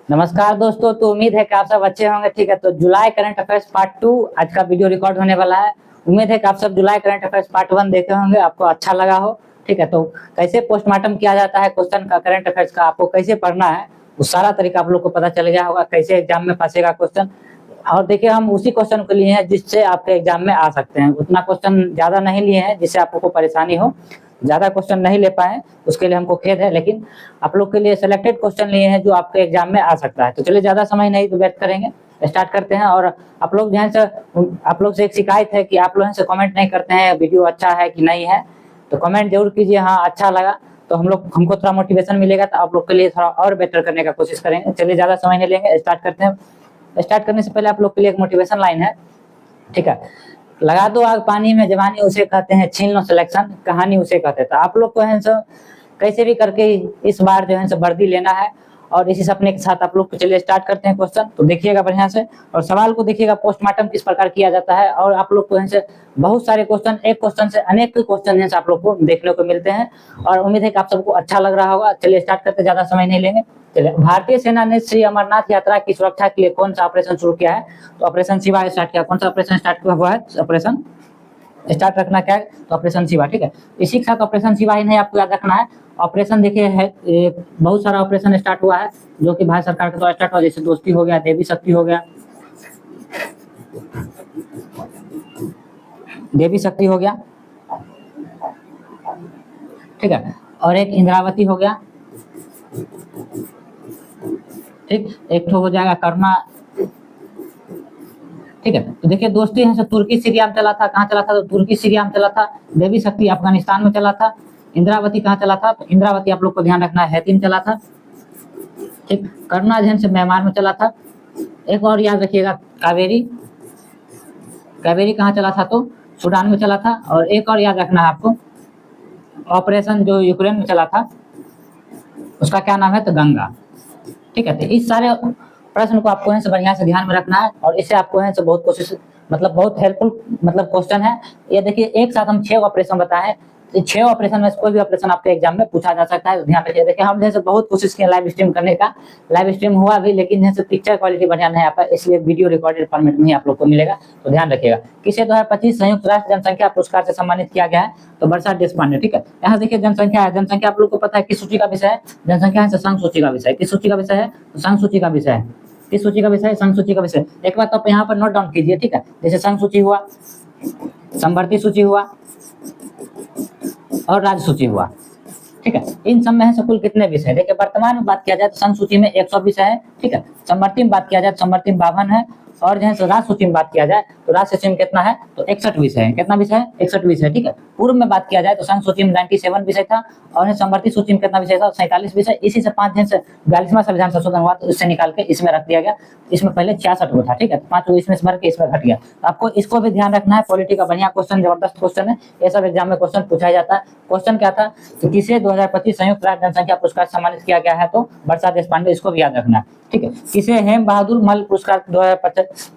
नमस्कार दोस्तों। तो उम्मीद है कि आप सब अच्छे होंगे। ठीक है, तो जुलाई करंट अफेयर्स पार्ट 2 आज का वीडियो रिकॉर्ड होने वाला है। उम्मीद है कि आप सब जुलाई करंट अफेयर्स पार्ट 1 देखे होंगे, आपको अच्छा लगा हो। ठीक है, तो कैसे पोस्टमार्टम किया जाता है क्वेश्चन का, करंट अफेयर्स का आपको कैसे पढ़ना है, वो सारा तरीका आप लोग को पता चल गया होगा, कैसे एग्जाम में फंसेगा क्वेश्चन। और देखिए, हम उसी क्वेश्चन को लिए हैं जिससे आपके एग्जाम में आ सकते हैं। उतना क्वेश्चन ज्यादा नहीं लिए हैं जिससे आप लोग को परेशानी हो, ज्यादा क्वेश्चन नहीं ले पाए, उसके लिए हमको खेद है। लेकिन आप लोग के लिए सिलेक्टेड क्वेश्चन लिए हैं जो आपके एग्जाम में आ सकता है। तो चलिए, ज्यादा समय नहीं तो व्यर्थ करेंगे, स्टार्ट करते हैं। और आप लोग ध्यान से, आप लोग से एक शिकायत है कि आप लोग से कमेंट नहीं करते हैं वीडियो अच्छा है कि नहीं है। तो कमेंट जरूर कीजिए, हाँ अच्छा लगा तो हमको थोड़ा मोटिवेशन मिलेगा, तो आप लोग के लिए थोड़ा और बेटर करने का कोशिश करेंगे। चलिए, ज्यादा समय नहीं लेंगे, स्टार्ट करते हैं। स्टार्ट करने से पहले आप लोग के लिए एक मोटिवेशन लाइन है। ठीक है, लगा दो आग पानी में जवानी उसे कहते हैं, छीन लो सिलेक्शन कहानी उसे कहते हैं। तो आप लोग को है सो कैसे भी करके इस बार जो है सो वर्दी लेना है। और इसी सपने के साथ आप लोग को चलिए स्टार्ट करते हैं क्वेश्चन। तो देखिएगा बढ़िया से और सवाल को देखिएगा, पोस्टमार्टम किस प्रकार किया जाता है। और आप लोग को है बहुत सारे क्वेश्चन, एक क्वेश्चन से अनेक क्वेश्चन है आप लोग को देखने को मिलते हैं। और उम्मीद है कि आप सबको अच्छा लग रहा होगा। चलिए स्टार्ट करते, ज्यादा समय नहीं लेंगे। चलिए, भारतीय सेना ने श्री अमरनाथ यात्रा की सुरक्षा के लिए कौन सा ऑपरेशन शुरू किया है? तो ऑपरेशन शिवा स्टार्ट किया। कौन सा ऑपरेशन स्टार्ट हुआ है? ऑपरेशन स्टार्ट रखना क्या है? तो ऑपरेशन शिवा। ठीक है, इसी के साथ ऑपरेशन शिवा ही नहीं आपको याद रखना है। ऑपरेशन देखिए है, बहुत सारा ऑपरेशन स्टार्ट हुआ है जो कि भारत सरकार के द्वारा स्टार्ट हुआ। जैसे दोस्ती हो गया, देवी शक्ति हो गया, देवी शक्ति हो गया। ठीक है, और एक इंद्रावती हो गया। ठीक, एक तो हो जाएगा करुणा। ठीक है, तो देखिए दोस्ती है तुर्की सीरिया में चला था। कहाँ चला था? तो तुर्की सीरिया में चला था। देवी शक्ति अफगानिस्तान में चला था। इंद्रावती कहाँ चला था? तो इंद्रावती आप लोग को ध्यान रखना है, हैती में चला था। ठीक, करुणा जैन से म्यांमार में चला था। एक और याद रखिएगा, कावेरी। कावेरी कहाँ चला था? तो सूडान में चला था। और एक और याद रखना है आपको, ऑपरेशन जो यूक्रेन में चला था उसका क्या नाम है? तो गंगा। ठीक है, तो इस सारे प्रश्न को आपको है बढ़िया से ध्यान में रखना है। और इससे आपको है बहुत कोशिश, मतलब बहुत हेल्पफुल मतलब क्वेश्चन है ये। देखिए, एक साथ हम 6 ऑपरेशन बताए, 6 ऑपरेशन में से कोई भी ऑपरेशन आपके एग्जाम में पूछा जा सकता है। तो ध्यान रखिए। देखिए, हम जैसे बहुत कोशिश किए लाइव स्ट्रीम करने का, लाइव स्ट्रीम हुआ भी, लेकिन जैसे पिक्चर क्वालिटी बढ़िया नहीं आ पाया, इसलिए वीडियो रिकॉर्डेड फॉर्मेट में ही आप लोग को मिलेगा। तो ध्यान रखिएगा। किसे 2025 संयुक्त राष्ट्र जनसंख्या पुरस्कार से सम्मानित किया गया है? तो वर्षा देशपांडे। ठीक है, यहाँ देखिए जनसंख्या है। जनसंख्या आप लोग को पता है किस सूची का विषय है? जनसंख्या है संघ सूची का विषय। किस सूची का विषय है? तो संघ सूची का विषय है। किस सूची का विषय? संघ सूची का विषय। एक बात आप यहाँ पर नोट डाउन कीजिए। ठीक है, जैसे संघ सूची हुआ, समवर्ती सूची हुआ और राज्य सूची हुआ। ठीक है, इन सब में है कुल कितने विषय? देखिए, वर्तमान में बात किया जाए तो संघ सूची में 100 विषय है। ठीक है, समवर्ती में बात किया जाए तो समवर्ती में 52 है। और जो है राज्य सूची में बात किया जाए तो राज्य सूची में कितना है? तो 61 विषय है। कितना विषय है? 61 विषय। ठीक है, पूर्व में बात किया जाए तो संघ सूची में 97 विषय था। और समवर्ती सूची में कितना विषय था? 47 विषय। इसी से 5 दिन से 42वां संविधान संशोधन हुआ तो इससे निकाल के इसमें रख दिया गया। इसमें पहले 66 वो था। ठीक है, 5 इसमें से भर के इसमें घट गया। तो आपको इसको भी ध्यान रखना है। पॉलिटी का बढ़िया क्वेश्चन, जबरदस्त क्वेश्चन है। ये सब एग्जाम में क्वेश्चन पूछा जाता है। क्वेश्चन क्या था? तो किसे 2025 संयुक्त राष्ट्र जनसंख्या पुरस्कार सम्मानित किया गया है? तो वर्षा देशपांडे। इसको भी याद रखना है। ठीक है, किसे हेम बहादुर मल पुरस्कार 2025,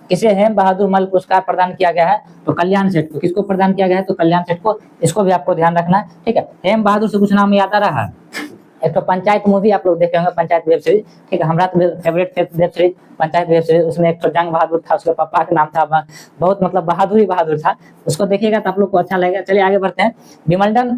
किसे हेम बहादुर मल पुरस्कार प्रदान किया गया है? तो कल्याण सेठ को। किसको प्रदान किया गया है? तो कल्याण सेठ को। इसको भी आपको ध्यान रखना है। ठीक है, हेम बहादुर से कुछ नाम याद आ रहा है? एक तो पंचायत मूवी आप लोग देखे होंगे, पंचायत वेब सीरीज। ठीक है, हमारा तो favourite web series panchayat web series. उसमें एक तो जंग बहादुर था, उसके पापा का नाम था, बहुत मतलब बहादुर ही बहादुर था। उसको देखिएगा तो आप लोग को अच्छा लगेगा। चलिए आगे बढ़ते हैं। विमल्टन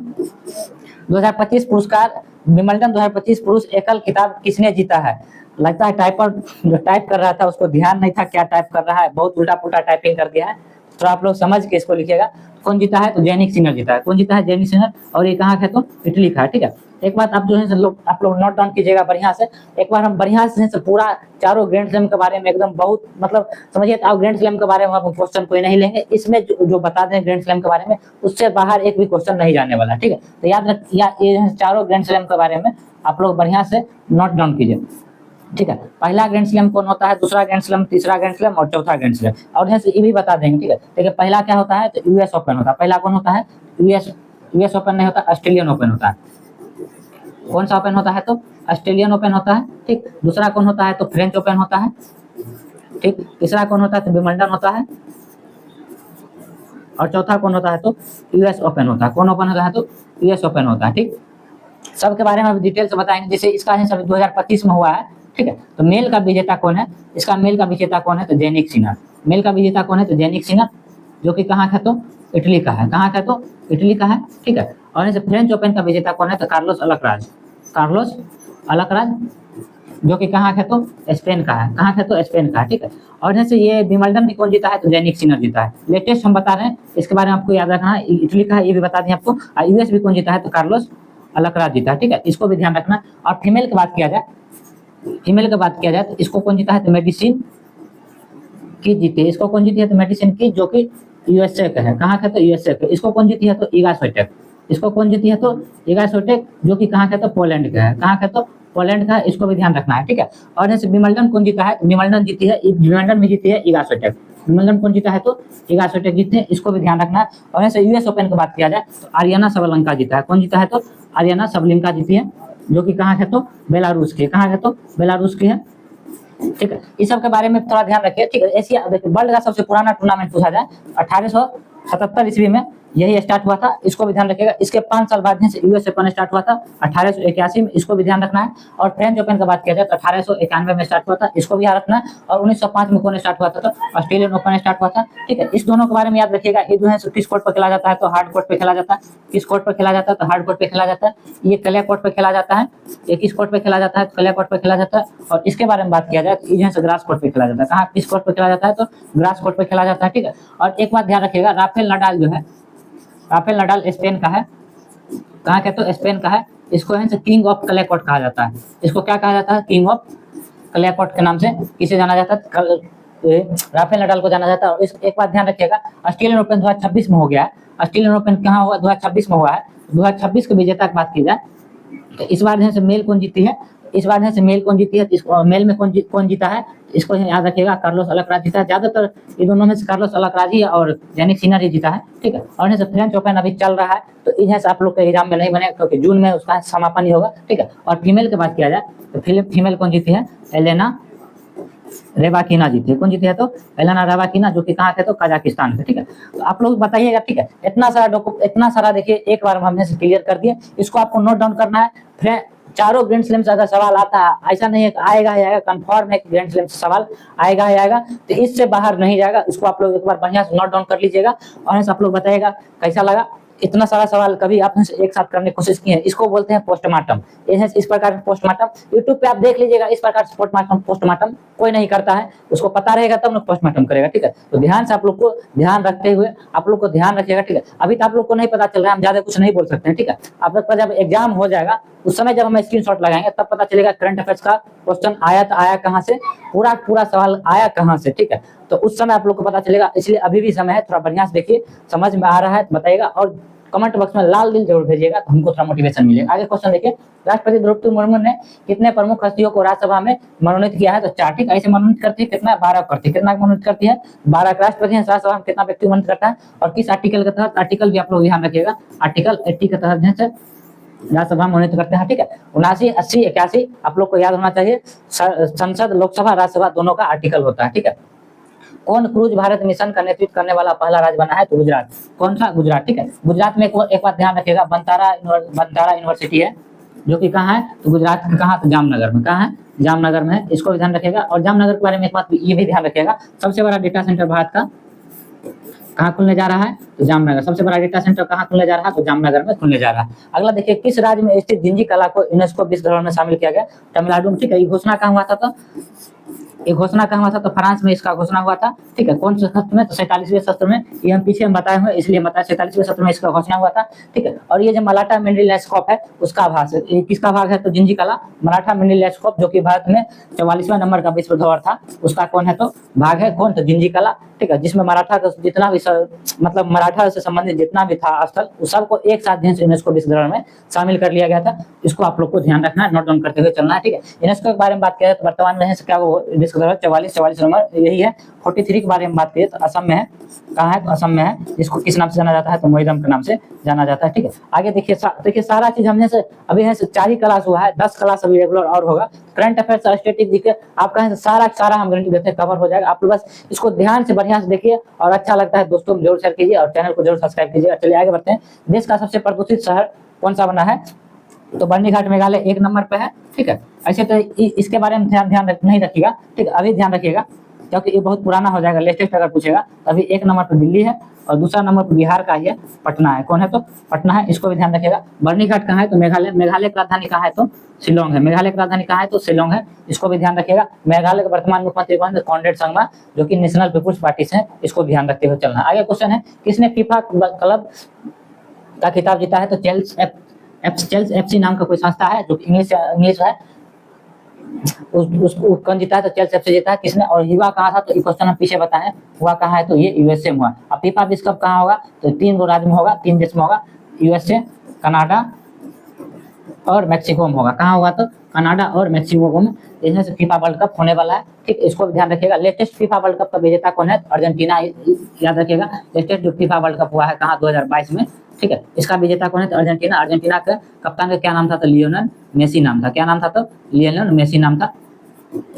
2025 पुरस्कार, विमल्टन 2025 पुरुष एकल खिताब किसने जीता है? लगता है टाइपर जो टाइप कर रहा था उसको ध्यान नहीं था क्या टाइप कर रहा है, बहुत उल्टा पुल्टा टाइपिंग कर दिया है। तो आप लोग समझ के इसको लिखिएगा। कौन जीता है? तो जेनिक सिन्नर जीता है। कौन जीता है? जेनिक सिन्नर। और ये कहाँ है? तो इटली का है। ठीक है, एक बात आप जो है आप लोग नोट डाउन कीजिएगा बढ़िया से। एक बार हम बढ़िया से पूरा चारों ग्रैंड स्लैम के बारे में एकदम बहुत मतलब समझिए। आप ग्रैंड स्लैम के बारे में हम क्वेश्चन कोई नहीं लेंगे इसमें, जो बता दें ग्रैंड स्लैम के बारे में उससे बाहर एक भी क्वेश्चन नहीं जाने वाला। ठीक है, तो याद रख, ये चारों ग्रैंड स्लैम के बारे में आप लोग बढ़िया से नोट डाउन कीजिए। ठीक है, पहला ग्रैंड स्लैम कौन होता है? दूसरा ग्रैंड स्लैम, तीसरा ग्रैंड स्लैम और चौथा ग्रैंड स्लैम। और जैसे ये भी बता देंगे। ठीक है, देखिए पहला क्या होता है? तो यूएस ओपन होता है। पहला कौन होता है? यूएस ओपन नहीं होता, ऑस्ट्रेलियन ओपन होता है। कौन सा ओपन होता है? तो ऑस्ट्रेलियन ओपन होता है। ठीक, दूसरा कौन होता है? तो फ्रेंच ओपन होता है। ठीक, तीसरा कौन होता है? तो विंबलडन होता है। और चौथा कौन होता है? तो यूएस ओपन होता है। कौन ओपन होता है? तो यूएस ओपन होता है। ठीक, सबके बारे में डिटेल से बताएंगे। जैसे इसका आंसर 2025 में हुआ है। ठीक है। तो मेल का विजेता कौन है, इसका मेल का विजेता कौन है, तो जेनिक सिनर। मेल का विजेता कौन है, तो जेनिक सिनर, जो कि कहाँ का, तो इटली का है। कहाँ का, तो इटली का है, ठीक है। और ऐसे फ्रेंच ओपन का विजेता कौन है, तो कार्लोस अलकराज। कार्लोस अलकराज, जो कि कहाँ का, तो स्पेन का है। कहाँ का, तो स्पेन का है, ठीक है। और जैसे ये विंबलडन भी कौन जीता है, तो जेनिक सिनर जीता है। लेटेस्ट हम बता रहे हैं, इसके बारे में आपको याद रखना है। इटली का है, ये भी बता दें आपको। यूएस भी कौन जीता है, तो कार्लोस अलकराज जीता है, ठीक है। इसको भी ध्यान रखना। और फीमेल की बात किया जाए, फीमेल की बात किया जाए तो इसको कौन जीता है, तो मेडिसिन की जीती है। इसको कौन जीती है, तो मेडिसिन की, जो कि यूएसए का है। कहाँ का, तो यूएसए का। इसको कौन जीती है, तो इगा स्विटेक। इसको कौन जीती है, तो इगा स्विटेक, जो कि कहाँ का, तो पोलैंड का है। कहाँ का, तो पोलैंड का है। इसको भी ध्यान रखना है, ठीक है। और जैसे विंबलडन कौन जीता है, विंबलडन जीती है, विंबलडन में जीती है इगा स्विटेक। विंबलडन कौन जीता है, तो इगा स्विटेक जीते हैं। इसको भी ध्यान रखना है। और जैसे यूएस ओपन की बात किया जाए तो आरियाना सबलंका जीता है। कौन जीता है, तो आरियाना सबलंका जीती है, जो कि कहाँ है, तो बेलारूस की। कहाँ है, तो बेलारूस की है, ठीक है। इस सब के बारे में थोड़ा ध्यान रखिए, ठीक है। एशिया देखिए, वर्ल्ड का सबसे पुराना टूर्नामेंट पूछा जाए 1877 ईस्वी में यही स्टार्ट हुआ था। इसको भी ध्यान रखिएगा। इसके 5 साल बाद से यूएस ओपन स्टार्ट हुआ था 1881 में। इसको भी ध्यान रखना है। और फ्रेंच ओपन की बात किया जाए तो 1891 में स्टार्ट हुआ था। इसको भी याद रखना है। और 1905 में कौन स्टार्ट हुआ था, तो ऑस्ट्रेलियन ओपन स्टार्ट हुआ था, ठीक है। इस दोनों के बारे में याद रखिएगा। ये जो है किस कोर्ट पर खेला जाता है, तो हार्ड कोर्ट पे खेला जाता है। किस कोर्ट पर खेला जाता है, तो हार्ड कोर्ट पे खेला जाता है। ये क्ले कोर्ट पे खेला जाता है। ये किस कोर्ट पे खेला जाता है, क्ले कोर्ट पे खेला जाता है। और इसके बारे में बात किया जाए तो ये ग्रास कोर्ट पे खेला जाता है। कहाँ, किस कोर्ट पे खेला जाता है, तो ग्रास कोर्ट पे खेला जाता है, ठीक है। और एक बात ध्यान रखिएगा, राफेल नडाल जो है, राफेल नडाल स्पेन का है। कहाँ का, तो स्पेन का है। इसको है किंग ऑफ क्ले कोर्ट कहा जाता है। इसको क्या कहा जाता है, किंग ऑफ क्ले कोर्ट के नाम से किसे जाना जाता है, राफेल नडाल को जाना जाता है। और इस एक बात ध्यान रखिएगा, ऑस्ट्रेलियन ओपन 2026 में हो गया है। ऑस्ट्रेलियन ओपन कहाँ हुआ, 2026 में हुआ है। 2026 के विजेता की बात की जाए तो इस बार जो है मेल कौन जीती है, इस बार जो है मेल कौन जीती है, इसको मेल में कौन जीता है, इसको याद रखिएगा, कार्लोस अलकराज जीता है। ज्यादातर ये दोनों में से कार्लोस अलकराज ही और जेनिक सिनर ही जीता है, ठीक है। और जैसे फ्रेंच ओपन अभी चल रहा है तो इन्हें से आप लोग के एग्जाम में नहीं बने, क्योंकि जून में उसका समापन ही होगा, ठीक है। और फीमेल की बात किया जाए तो फीमेल कौन जीती है, एलेना रेबाकीना जीती है। कौन जीती है, तो एलेना रेबाकीना, जो कि कहाँ के, तो कजाकिस्तान के, ठीक है। तो आप लोग बताइएगा, ठीक है। इतना सारा देखिए एक बार हमने से क्लियर कर दिया। इसको आपको नोट डाउन करना है। फिर चारों ग्रैंड स्लैम से अगर सवाल आता है, ऐसा नहीं है आएगा ही आएगा, कंफर्म है कि ग्रैंड स्लैम से सवाल आएगा ही आएगा, तो इससे बाहर नहीं जाएगा। इसको आप लोग एक बार बढ़िया से नोट डाउन कर लीजिएगा। और आप लोग बताइएगा कैसा लगा। इतना सारा सवाल कभी आपने एक साथ करने की कोशिश की है, इसको बोलते हैं पोस्टमार्टम। इस प्रकार का पोस्टमार्टम यूट्यूब पे आप देख लीजिएगा। इस प्रकार से पोस्टमार्टम कोई नहीं करता है, उसको पता रहेगा तब लोग पोस्टमार्टम करेगा, ठीक है। तो ध्यान से आप लोग को ध्यान रखते हुए आप लोग को ध्यान रखिएगा, ठीक है। अभी तो आप लोग को नहीं पता चल रहा है, हम ज्यादा कुछ नहीं बोल सकते हैं, ठीक है। आप लोग का जब एग्जाम हो जाएगा उस समय जब हम स्क्रीनशॉट लगाएंगे तब पता चलेगा करंट अफेयर्स का क्वेश्चन आया तो आया कहाँ से, पूरा सवाल आया कहाँ से, ठीक है। तो उस समय आप लोग को पता चलेगा। इसलिए अभी भी समय है, थोड़ा बढ़िया से देखिए, समझ में आ रहा है तो बताइएगा। और कमेंट बॉक्स में लाल दिल जरूर भेजिएगा, तो हमको थोड़ा मोटिवेशन मिलेगा। आगे क्वेश्चन देखिए, राष्ट्रपति द्रौपदी मुर्मू ने कितने प्रमुख हस्तियों को राज्यसभा में मनोनीत किया है, तो 4, ठीक। ऐसे मनोनीत करती है कितना, 12 करती है। कितना मनोनीत करती है, 12। राष्ट्रपति राज्यसभा में कितना व्यक्ति मनोनीत करता है, और किस आर्टिकल के तहत, आर्टिकल भी आप लोग ध्यान रखिएगा, आर्टिकल 80 के तहत जो है राज्यसभा मनोनीत करते हैं, ठीक है। 79, 80, 81 आप लोग को याद होना चाहिए। संसद, लोकसभा, राज्यसभा दोनों का आर्टिकल होता है, ठीक है। कौन क्रूज भारत मिशन का नेतृत्व करने वाला पहला राज्य बना है, तो गुजरात। कौन सा, गुजरात, ठीक है। गुजरात में एक बात ध्यान रखिएगा, बंतारा यूनिवर्सिटी है, जो कि कहाँ है, तो गुजरात के कहाँ, तो जामनगर में। कहाँ है, जामनगर में है। इसको भी ध्यान रखिएगा। और जामनगर के बारे में एक बात ये भी ध्यान रखिएगा, सबसे बड़ा डेटा सेंटर भारत का कहाँ खुलने जा रहा है, तो जामनगर। सबसे बड़ा डेटा सेंटर कहाँ खुलने जा रहा है, तो जामनगर में खुलने जा रहा है। अगला देखिए, किस राज्य में स्थित जिंजी कला को यूनेस्को विश्व धरोहर में शामिल किया गया, तमिलनाडु में, ठीक है। ये घोषणा कहाँ हुआ था, तो ये घोषणा कहाँ हुआ था, तो फ्रांस में इसका घोषणा हुआ था, ठीक है। कौन से सत्र में, तो 47वें सत्र में। ये हम पीछे बताए हुए इसलिए बताया, 47वें सत्र में इसका घोषणा हुआ था, ठीक है। और ये जो मलाटा मेंडलीस्कोप है उसका भाग है, ये किसका भाग है, तो जिंजी कला मराठा मेंडलीस्कोप, जो कि भारत में 44वां नंबर का विश्व धरोहर था, उसका कौन है, तो भाग है कौन, तो जिंजी कला, ठीक है। जिसमें मराठा का जितना भी मतलब मराठा से संबंधित जितना भी था स्थल, उस सबको एक साथ यूनेस्को विश्व धरोहर में शामिल कर लिया गया था। इसको आप लोग को ध्यान रखना है, नोट डाउन करते हुए चलना है, ठीक है। यूनेस्को के बारे में बात किया तो वर्तमान में है क्या वो विश्व धरोहर 44 नंबर यही है। 43 के बारे में बात करिए तो असम में है। कहाँ है, तो असम में है। इसको किस नाम से जाना जाता है, तो मोइदम के नाम से जाना जाता है, ठीक है। आगे देखिए देखिए सारा चीज हमने से अभी है 4 ही क्लास हुआ है, 10 क्लास अभी रेगुलर और होगा। करंट अफेयर्स, स्टैटिस्टिक्स देखिए आपका है सारा हम गारंटी देते हैं कवर हो जाएगा। आप लोग बस इसको ध्यान से बढ़िया से देखिए, और अच्छा लगता है दोस्तों जरूर शेयर कीजिए और चैनल को जरूर सब्सक्राइब कीजिए। चलिए आगे बढ़ते हैं। देश का सबसे प्रदूषित शहर कौन सा बना है, तो बर्नीघाट मेघालय 1 नंबर पे है, ठीक है। ऐसे तो इसके बारे में ध्यान ध्यान नहीं रखिएगा, ठीक है, अभी ध्यान रखिएगा क्योंकि ये बहुत पुराना हो जाएगा, लेटेस्ट अगर पूछेगा तो अभी 1 नंबर पर दिल्ली है और दूसरा नंबर पर बिहार का ही है, पटना है। कौन है तो पटना है, इसको भी ध्यान रखिएगा। बर्नीघाट कहाँ है तो मेघालय, मेघालय की राजधानी कहाँ है तो शिलोंग है, मेघालय की राजधानी कहाँ है तो शिलोंग है, इसको भी ध्यान रखिएगा। मेघालय के वर्तमान मुख्यमंत्री कौन है, कॉनरेड संगमा, जो कि नेशनल पीपुल्स पार्टी से है, इसको ध्यान रखते हुए चलना। आगे क्वेश्चन है, किसने फीफा क्लब का खिताब जीता है तो चेल्स एफसी नाम का कोई संस्था है जो इंग्लिश है, उसको कौन जीता है तो चेल्स एफसी जीता है। किसने, और हुआ कहाँ था तो ये क्वेश्चन हम पीछे बताएं, हुआ कहाँ है तो ये यूएसए में हुआ। अब फीफा विश्व कप कहाँ होगा तो 3 राज्य में होगा, 3 देश में होगा, यूएसए, कनाडा और मैक्सिको में होगा। कहाँ होगा तो कनाडा और मैक्सिको में, इसमें से फीफा वर्ल्ड कप होने वाला है, ठीक, इसको भी ध्यान रखिएगा। लेटेस्ट फीफा वर्ल्ड कप का विजेता कौन है, अर्जेंटीना, याद रखिएगा। लेटेस्ट जो फीफा वर्ल्ड कप हुआ है कहाँ 2022 में, ठीक है, इसका विजेता कौन है तो अर्जेंटीना। अर्जेंटीना के कप्तान का क्या नाम था तो लियोनेल मेसी नाम था, क्या नाम था तो लियोनेल मेसी नाम था,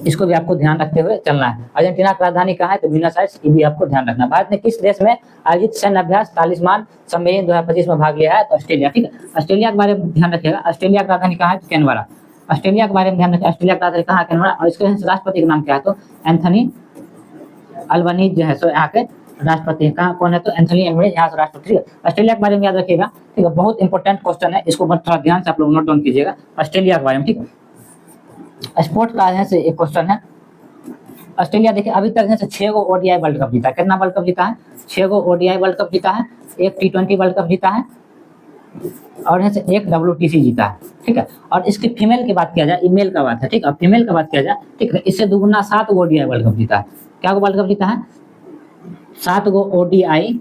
इसको भी आपको ध्यान रखते हुए चलना है। अर्जेंटीना की राजधानी कहाँ है तो ब्यूनस आयर्स, ये भी आपको ध्यान रखना है। भारत ने किस देश में आयोजित सैन्य अभ्यास तालिस्मान सम्मेलन 2025 में भाग लिया है तो ऑस्ट्रेलिया, ठीक है। ऑस्ट्रेलिया के बारे में ध्यान रखिएगा, ऑस्ट्रेलिया की राजधानी कहाँ है तो कैनबरा, ऑस्ट्रेलिया के बारे में ध्यान रखिए, ऑस्ट्रेलिया की राजधानी कहाँ है कैनबरा, और इसके राष्ट्रपति का नाम क्या है तो एंथनी अल्बनीज जो है सो यहाँ के राष्ट्रपति, कहाँ कौन है तो एंथनी अल्बनीज यहाँ से राष्ट्रपति। ऑस्ट्रेलिया के बारे में याद रखिएगा, ठीक है, बहुत इंपॉर्टेंट क्वेश्चन है, इसको थोड़ा ध्यान से आप लोग नोट डाउन कीजिएगा ऑस्ट्रेलिया के बारे में, ठीक है। स्पोर्ट का है से एक क्वेश्चन है, ऑस्ट्रेलिया देखिए अभी तक है 6 गो ओडीआई वर्ल्ड कप जीता है। कितना वर्ल्ड कप जीता है, 6 गो ओडीआई वर्ल्ड कप जीता है, 1 टी20 वर्ल्ड कप जीता है और यहाँ से 1 WTC जीता है, ठीक है। और इसकी फीमेल की बात किया जाए, ईमेल का बात है, ठीक है, फीमेल का बात किया जाए, ठीक है, इससे दुगुना 7 गो ओडीआई वर्ल्ड कप जीता है। क्या गो वर्ल्ड कप जीता है, 7 गो ओडीआई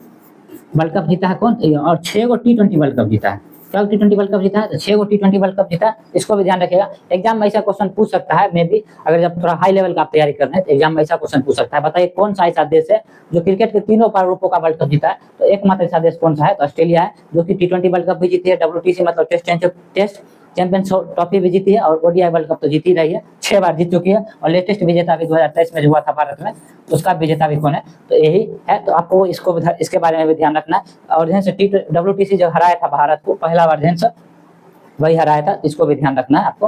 वर्ल्ड कप जीता है कौन, और 6 गो टी20 वर्ल्ड कप जीता है। क्या टी20 वर्ल्ड कप जीता है तो 6 गो टी20 वर्ल्ड कप जीता है, इसको भी ध्यान रखिएगा। एग्जाम में ऐसा क्वेश्चन पूछ सकता है, मे बी अगर जब थोड़ा हाई लेवल का आप तैयारी कर रहे हैं तो एग्जाम में ऐसा क्वेश्चन पूछ सकता है, बताइए कौन सा ऐसा देश है जो क्रिकेट के तीनों प्रारूपों का वर्ल्ड कप जीता है तो एकमात्र ऐसा देश कौन सा है तो ऑस्ट्रेलिया है, जो कि टी20 वर्ल्ड कप भी जीती है, WTC मतलब टेस्ट चैंपियन ट्रॉफी भी जीती है और ओडीआई वर्ल्ड कप तो जीती रही है, 6 बार जीत चुकी है। और लेटेस्ट विजेता भी 2023 में जो हुआ था भारत में, तो उसका विजेता भी कौन है तो यही है। तो आपको इसको इसके बारे में भी ध्यान रखना है। और जैसे WTC जो हराया था भारत को पहला बार, जैसे वही हराया था, इसको भी ध्यान रखना है आपको।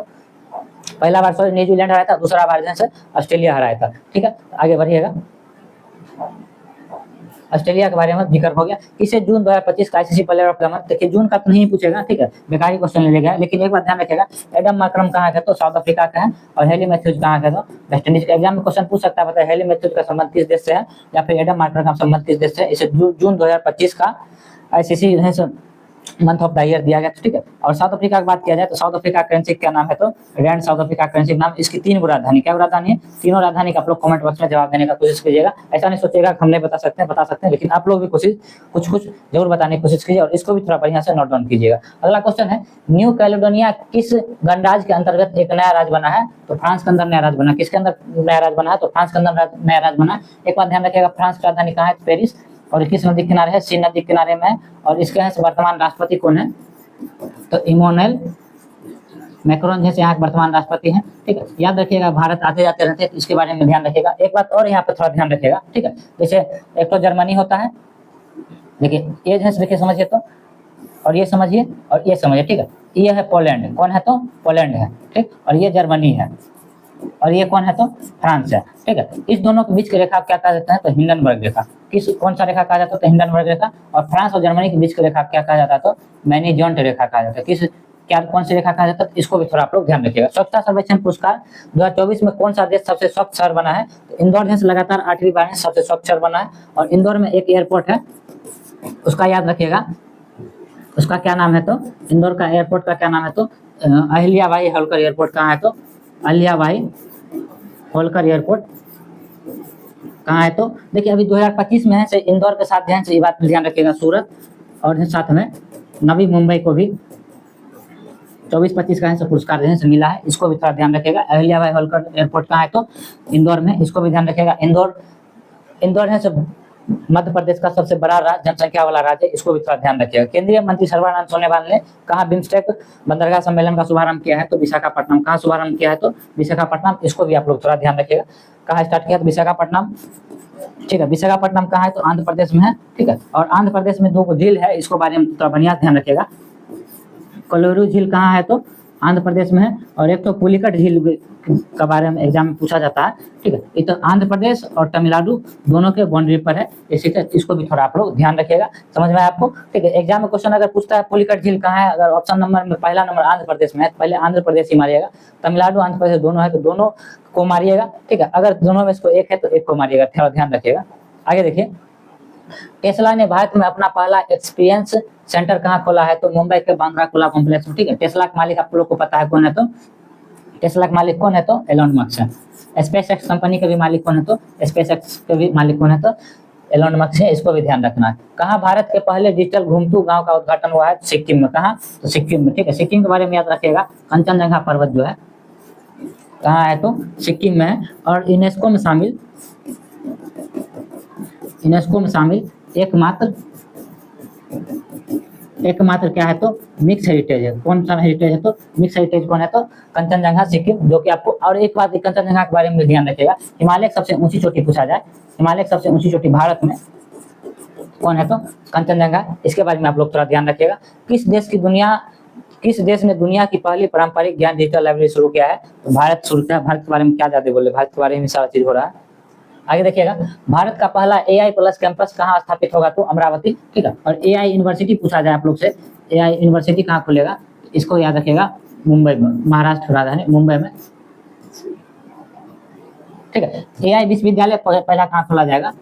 पहला बार सॉरी न्यूजीलैंड हराया था, दूसरा बार जैसे ऑस्ट्रेलिया हराया था, ठीक है। आगे बढ़िएगा, ऑस्ट्रेलिया के बारे में जिक्र हो गया। किसे जून 2025 का ICC player of the month, देखिए जून का तो नहीं पूछेगा, ठीक है, बेकारी क्वेश्चन ले लेगा, लेकिन एक बात ध्यान रखिएगा, एडम मार्करम कहाँ का तो साउथ अफ्रीका का है और हेली मैथ्यूज कहाँ का तो वेस्ट इंडीज का। एग्जाम में क्वेश्चन पूछ सकता है, बताइए हेली मैथ्यूज का संबंध किस देश से है या फिर एडम मार्करम का संबंध किस देश से है। इसे जून 2025 का ICC month of the year दिया गया, ठीक है। और साउथ अफ्रीका की बात किया जाए तो साउथ अफ्रीका करेंसी क्या नाम है तो रैंड साउथ अफ्रीका करेंसी नाम। इसकी 3 राजधानी, क्या राजधानी है, तीनों राजधानी का आप लोग कमेंट बॉक्स में जवाब देने का कोशिश कीजिएगा। ऐसा नहीं सोचिएगा हम नहीं बता सकते, लेकिन आप लोग भी कुछ जरूर बताने की कोशिश कीजिए और इसको भी थोड़ा बढ़िया से नोट डाउन कीजिएगा। अगला क्वेश्चन है, न्यू कैलेडोनिया किस गणराज्य के अंतर्गत एक नया राज्य बना है तो फ्रांस के अंदर नया राज्य बना। किसके अंदर नया राज्य बना है तो फ्रांस के अंदर नया राज्य बना है। एक बात ध्यान रखिएगा, फ्रांस की राजधानी कहाँ है पेरिस, और किस नदी किनारे है, सीन नदी किनारे में है। और इसके यहाँ से वर्तमान राष्ट्रपति कौन है तो इमोनुएल मैक्रोन जैसे यहाँ के वर्तमान राष्ट्रपति हैं, ठीक है। याद रखिएगा भारत आते जाते रहते हैं तो इसके बारे में ध्यान रखिएगा। एक बात और यहाँ पे थोड़ा ध्यान रखिएगा, ठीक है, जैसे एक तो जर्मनी होता है, देखिए ये देखिए समझिए तो, और ये समझिए और ये समझिए, ठीक है। ये है पोलैंड, कौन है तो पोलैंड है, ठीक, और ये जर्मनी है और ये कौन है तो फ्रांस है, ठीक है। इस दोनों के बीच की रेखा क्या कहा जाता है तो हिंडनबर्ग रेखा। कौन सा रेखा कहा जाता है तो हिंडनबर्ग रेखा। और फ्रांस और जर्मनी के बीच की रेखा क्या कहा जाता है तो मैनीजॉन्ट रेखा कहा जाता है। कौन सी रेखा कहा जाता है, इसको भी थोड़ा आप लोग ध्यान रखिएगा। स्वच्छता सर्वेक्षण पुरस्कार 2024 में कौन सा देश सबसे स्वच्छ शहर बना है तो इंदौर देश लगातार 8वीं बार सबसे स्वच्छ शहर बना है। और इंदौर में एक एयरपोर्ट है, उसका याद रखिएगा, उसका क्या नाम है तो इंदौर का एयरपोर्ट का क्या नाम है तो अहिल्याबाई होलकर एयरपोर्ट। कहाँ है तो अहिल्याबाई होलकर एयरपोर्ट कहाँ है तो देखिए अभी 2025 में है से इंदौर के साथ ध्यान से ये बात ध्यान रखिएगा, सूरत और साथ में नवी मुंबई को भी 24-25 का है पुरस्कार से मिला है, इसको भी थोड़ा ध्यान रखिएगा। अहिल्याबाई होलकर एयरपोर्ट कहाँ है तो इंदौर में, इसको भी ध्यान रखिएगा। इंदौर है सब मध्य प्रदेश का सबसे बड़ा राज्य, जनसंख्या वाला राज्य है, इसको भी थोड़ा ध्यान रखिएगा। केंद्रीय मंत्री सर्बानंद सोनोवाल ने कहाँ बिम्स्टेक बंदरगाह सम्मेलन का शुभारंभ किया है तो विशाखापट्टनम। कहाँ शुभारंभ किया है तो विशाखापट्टनम, इसको भी आप लोग थोड़ा ध्यान रखिएगा। कहाँ स्टार्ट किया तो विशाखापट्टनम, ठीक है। विशाखापट्टनम कहाँ है तो आंध्र प्रदेश में है, ठीक है। और आंध्र प्रदेश में 2 झील है, इसको बारे में थोड़ा बढ़िया ध्यान रखिएगा। कोलोरू झील कहाँ है तो आंध्र प्रदेश में है। और एक तो पुलिकट झील के बारे में एग्जाम में पूछा जाता है, ठीक है। ये तो आंध्र प्रदेश और तमिलनाडु दोनों के बाउंड्री पर है, इसी तरह इसको भी थोड़ा आप लोग ध्यान रखिएगा। समझ में आया आपको, ठीक है। एग्जाम में क्वेश्चन अगर पूछता है पुलिकट झील कहाँ है, अगर ऑप्शन नंबर में पहला नंबर आंध्र प्रदेश में है, पहले आंध्र प्रदेश ही मारिएगा। तमिलनाडु आंध्र प्रदेश दोनों है तो दोनों को मारिएगा, ठीक है। अगर दोनों में इसको एक है तो एक को मारिएगा, थोड़ा ध्यान रखिएगा। आगे देखिए, टेस्ला ने भारत में अपना पहला एक्सपीरियंस सेंटर कहाँ खोला है तो मुंबई के बांद्रा कुर्ला कॉम्प्लेक्स में, ठीक है। टेस्ला के मालिक आप लोग को पता है कौन है तो टेस्ला के मालिक कौन है तो एलोन मस्क है। स्पेस एक्स कंपनी के भी मालिक कौन है तो स्पेस एक्स के भी मालिक कौन है तो एलोन मस्क है, इसको भी ध्यान रखना है। कहाँ भारत के पहले डिजिटल घुमतू गांव का उद्घाटन हुआ है, सिक्किम में। कहाँ तो सिक्किम में, ठीक है। सिक्किम के बारे में याद रखिएगा, कंचनजंगा पर्वत जो है कहाँ है तो सिक्किम में है। और यूनेस्को में शामिल एकमात्र क्या है तो मिक्स हेरिटेज है। कौन सा हेरिटेज है तो मिक्स हेरिटेज कौन है तो कंचनजंगा सिक्किम, जो कि आपको। और एक बात कंचनजंगा के बारे में ध्यान रखिएगा, हिमालय की सबसे ऊंची चोटी पूछा जाए, हिमालय की सबसे ऊंची चोटी भारत में कौन है तो कंचनजंगा, इसके बारे में आप लोग थोड़ा ध्यान रखिएगा। किस देश ने दुनिया की पहली पारंपरिक ज्ञान डिजिटल लाइब्रेरी शुरू किया है तो भारत शुरू किया। भारत के बारे में क्या ज्यादा बोले, भारत के बारे में सारा चीज हो रहा है। आगे देखिएगा, भारत का पहला AI प्लस कैंपस कहाँ स्थापित होगा तो अमरावती, ठीक है। और AI यूनिवर्सिटी पूछा जाए आप लोग से, AI यूनिवर्सिटी कहाँ खुलेगा, इसको याद रखिएगा, मुंबई में, महाराष्ट्र राजधानी मुंबई में, ठीक है। AI विश्वविद्यालय पहला कहाँ खोला जाएगा,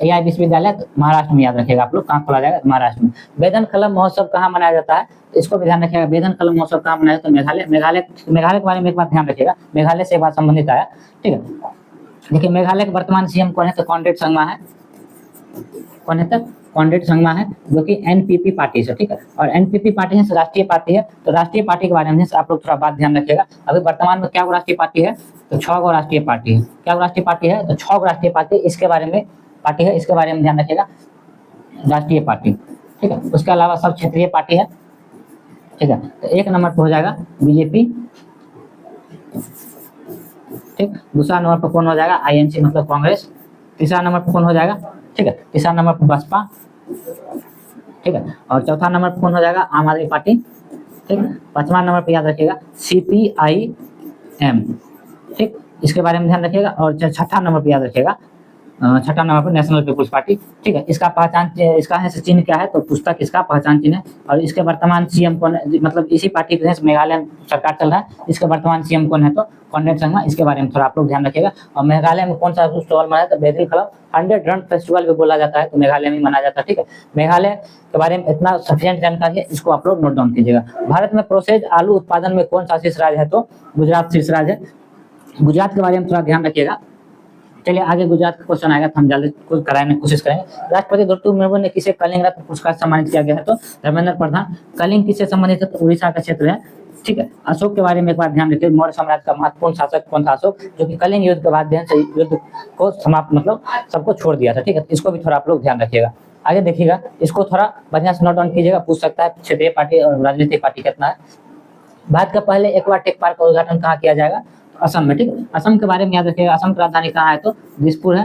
AI विश्वविद्यालय महाराष्ट्र में, याद रखिएगा आप लोग, कहाँ खोला जाएगा महाराष्ट्र में। वेदन कलम महोत्सव कहाँ मनाया जाता है, इसको भी ध्यान रखिएगा। वेदन कलम महोत्सव कहाँ मनाया जाता है, मेघालय के बारे में एक बार ध्यान रखिएगा, मेघालय से एक बात संबंधित आया, ठीक है। देखिए, मेघालय के वर्तमान सीएम कौन है तो कॉनरेड संगमा है, कौन है तो कॉनरेड संगमा है, जो कि NPP पार्टी से, ठीक है। और NPP पार्टी है राष्ट्रीय पार्टी है, तो राष्ट्रीय पार्टी के बारे में आप लोग थोड़ा बात ध्यान रखिएगा। अभी वर्तमान में क्या राष्ट्रीय पार्टी है तो 6 राष्ट्रीय पार्टी है। क्या राष्ट्रीय पार्टी है तो 6 राष्ट्रीय पार्टी, इसके बारे में पार्टी है, इसके बारे में ध्यान रखिएगा, राष्ट्रीय पार्टी, ठीक है। उसके अलावा सब क्षेत्रीय पार्टी है, ठीक है। तो 1 नंबर पर हो जाएगा बीजेपी, ठीक। दूसरा नंबर पर कौन हो जाएगा INC मतलब कांग्रेस। तीसरा नंबर पर कौन हो जाएगा, ठीक है। तीसरा नंबर पर बसपा, ठीक है। और चौथा नंबर पर कौन हो जाएगा आम आदमी पार्टी, ठीक। 5वां नंबर पर याद रखिएगा CPIM, ठीक, इसके बारे में ध्यान रखिएगा। और 6ठा नंबर पर याद रखिएगा, 6ठा नंबर पर नेशनल पीपुल्स पार्टी, ठीक है। इसका पहचान, इसका है चिन्ह क्या है तो पुस्तक इसका पहचान चिन्ह है। और इसके वर्तमान CM कौन है, मतलब इसी पार्टी के मेघालय सरकार चल रहा है, इसके वर्तमान CM कौन है तो कॉनरेड संगमा, इसके बारे में थोड़ा आप लोग ध्यान रखिएगा। और मेघालय में कौन सा फेस्टिवल मनाया तो बैदिल खलम 100 रन फेस्टिवल भी बोला जाता है, तो मेघालय में मनाया जाता है, ठीक है। मेघालय के बारे में इतना सफिशिएंट जानकारी है, इसको आप लोग नोट डाउन कीजिएगा। भारत में प्रोसेस्ड आलू उत्पादन में कौन सा शीर्ष राज्य है तो गुजरात शीर्ष राज्य है। गुजरात के बारे में थोड़ा ध्यान रखिएगा। चलिए आगे गुजरात का क्वेश्चन आएगा तो हम जल्दी कुछ कराने की कोशिश करेंगे। राष्ट्रपति द्रौपदी मुर्मू ने किसे कलिंग रत्न पुरस्कार सम्मानित किया गया है तो धर्मेंद्र प्रधान। कलिंग किससे संबंधित है तो उड़ीसा का क्षेत्र है, ठीक है। अशोक के बारे में एक बार ध्यान रखिए, मौर्य साम्राज्य का महत्वपूर्ण शासक कौन था अशोक, जो कि कलिंग युद्ध के बाद युद्ध को समाप्त मतलब सबको छोड़ दिया था, ठीक है। इसको भी थोड़ा आप लोग ध्यान रखिएगा। आगे देखिएगा, इसको थोड़ा बढ़िया से नोट डाउन कीजिएगा, पूछ सकता है क्षेत्रीय पार्टी और राजनीतिक पार्टी कितना है। भारत का पहले एक्वा टेक पार्क का उद्घाटन कहाँ किया जाएगा असम में, ठीक। असम के बारे में याद रखिएगा, असम की राजधानी कहाँ है तो दिसपुर है,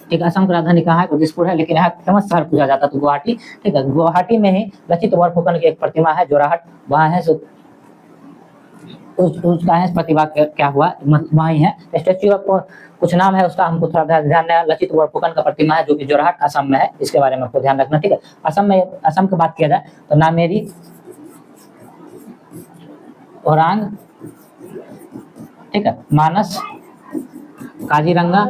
ठीक। असम की राजधानी कहाँ है तो दिसपुर है, लेकिन यहाँ फेमस शहर पूछा जाता है तो गुवाहाटी, ठीक है। गुवाहाटी में ही लचित बरफुकन की एक प्रतिमा है जोराहट, वहाँ है उसका है प्रतिभा क्या हुआ वहीं है। स्टेच्यू ऑफ कुछ नाम है उसका, हमको थोड़ा ध्यान है। लचित बरफुकन का प्रतिमा है जो कि जोराहट असम में है, इसके बारे में आपको ध्यान रखना, ठीक है। असम की बात किया जाए तो नामेरी, ओरांग, ठीक है, मानस, काजीरंगा,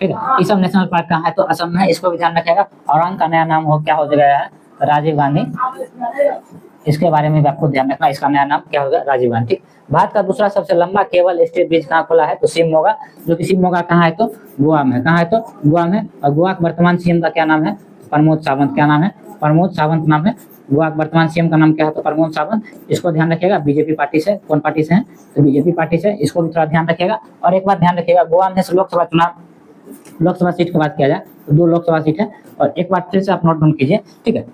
ठीक है। ये सब नेशनल पार्क कहाँ है तो असम में है, इसको भी ध्यान रखिएगा। औरंग का नया नाम क्या हो गया है राजीव गांधी, इसके बारे में भी आपको ध्यान रखना, इसका नया नाम क्या होगा राजीव गांधी, ठीक। भारत का दूसरा सबसे लंबा केबल स्टेट ब्रिज कहाँ खुला है तो शिवमोगा, जो कि शिवमोगा कहाँ है तो गोवा में है, कहाँ है तो गोवा में। और गोवा का वर्तमान CM का क्या नाम है प्रमोद सावंत, क्या नाम है प्रमोद सावंत नाम है। गोवा का वर्तमान CM का नाम क्या है तो प्रमोद सावंत, इसको ध्यान रखिएगा। बीजेपी पार्टी से, कौन पार्टी से है तो बीजेपी पार्टी से, इसको भी थोड़ा ध्यान रखिएगा। और एक बात ध्यान रखिएगा, गोवा में लोकसभा चुनाव, लोकसभा सीट की बात किया जाए तो 2 लोकसभा सीट है। और एक बार फिर से आप नोट डाउन कीजिए, ठीक है।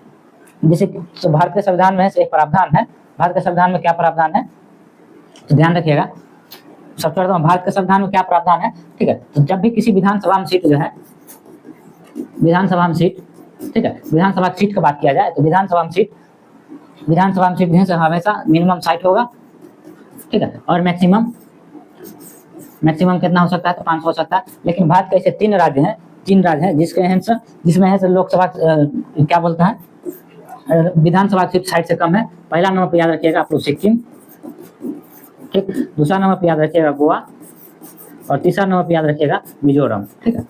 जैसे भारतीय संविधान में एक प्रावधान है, भारत के संविधान में क्या प्रावधान है तो ध्यान रखिएगा। सबसे पहले भारत के संविधान में क्या प्रावधान है, ठीक है। तो जब भी किसी विधानसभा में सीट जो है, विधानसभा में सीट, ठीक है, विधानसभा सीट की बात किया जाए तो विधानसभा में सीट विधानसभा में सीट हमेशा मिनिमम 60 होगा, ठीक है, और मैक्सिमम कितना हो सकता है, तो 500 हो सकता है। लेकिन भारत के ऐसे 3 राज्य हैं, जिसमें है लोकसभा क्या बोलता है, विधानसभा सीट 60 से कम है। पहला नंबर पर याद रखिएगा आप लोग सिक्किम, ठीक, दूसरा नंबर पर याद रखिएगा गोवा, और तीसरा नंबर पर याद रखिएगा मिजोरम, ठीक है।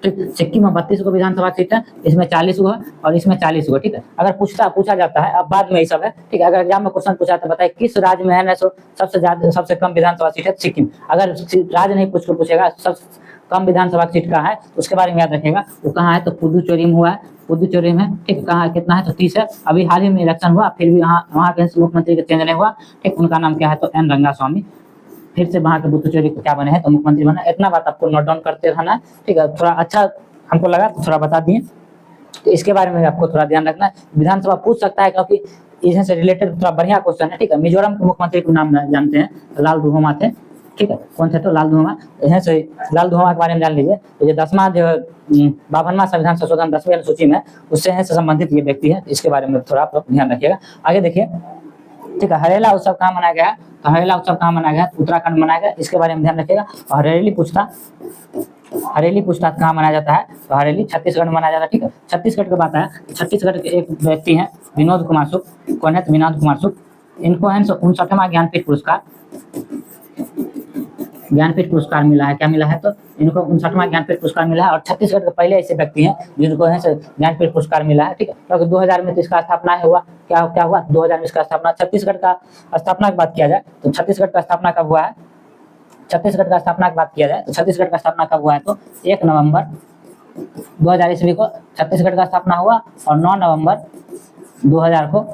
ठीक, सिक्किम में 32 को विधानसभा सीट है, इसमें 40 को है और इसमें 40 को, ठीक है। अगर पूछा जाता है, अब बाद में ये सब है, ठीक है। अगर एग्जाम में क्वेश्चन पूछा तो बताइए किस राज्य में है ना सबसे कम विधानसभा सीट है, सिक्किम। अगर राज्य नहीं पूछेगा सबसे कम विधानसभा सीट कहाँ है, तो उसके बारे में याद रखिएगा। वो कहाँ है, तो पुदुचेरी में हुआ है, पुदुचेरी में, ठीक। कहाँ कितना है, तो 30 है। अभी हाल ही में इलेक्शन हुआ, फिर भी वहाँ के मुख्यमंत्री का चेंज नहीं हुआ, ठीक। उनका नाम क्या है, तो एन रंगास्वामी। फिर से वहाँ के पुदुचेरी को क्या बने हैं, तो मुख्यमंत्री बना। इतना बात आपको नोट डाउन करते रहना है, ठीक है। थोड़ा अच्छा हमको लगा तो थोड़ा बता दिए, तो इसके बारे में आपको थोड़ा ध्यान रखना है। विधानसभा पूछ सकता है क्योंकि इससे रिलेटेड थोड़ा बढ़िया क्वेश्चन है, ठीक है। मिजोरम के मुख्यमंत्री को नाम जानते हैं, लाल दुहोमा थे, ठीक है। कौन थे, तो लाल दुहोमा। यहाँ से लाल दुहोमा के बारे में जान लीजिए। तो ये 10वां जो 52वां संविधान संशोधन 10वीं अनुसूची में उससे संबंधित ये व्यक्ति है। इसके बारे में थोड़ा आप ध्यान रखिएगा। आगे देखिए, ठीक है। हरेला उत्सव कहाँ मनाया गया है, तो हरेला उत्सव कहाँ मनाया गया, उत्तराखंड मनाया गया। इसके बारे में ध्यान रखिएगा। और हरेली पूछताछ कहाँ मनाया जाता है, तो हरेली छत्तीसगढ़ में मनाया जाता है, ठीक है। छत्तीसगढ़ की बात है, छत्तीसगढ़ के एक व्यक्ति हैं विनोद कुमार सुख। कौन है, तो विनोद कुमार सुख। इनको है 59वां ज्ञानपीठ पुरस्कार मिला है। क्या मिला है, तो इनको 59वां ज्ञानपीठ पुरस्कार मिला है। और छत्तीसगढ़ के पहले ऐसे व्यक्ति हैं जिनको है ज्ञानपीठ पुरस्कार मिला है, ठीक है। क्योंकि 2000 में तो इसका स्थापना हुआ। क्या हुआ, 2000 में इसका स्थापना। छत्तीसगढ़ का स्थापना की बात किया जाए तो छत्तीसगढ़ का स्थापना कब हुआ है, छत्तीसगढ़ का स्थापना की बात किया जाए तो छत्तीसगढ़ का स्थापना कब हुआ है, तो 1 नवंबर 2000 ईस्वी को छत्तीसगढ़ का स्थापना हुआ। और 9 नवंबर 2000 को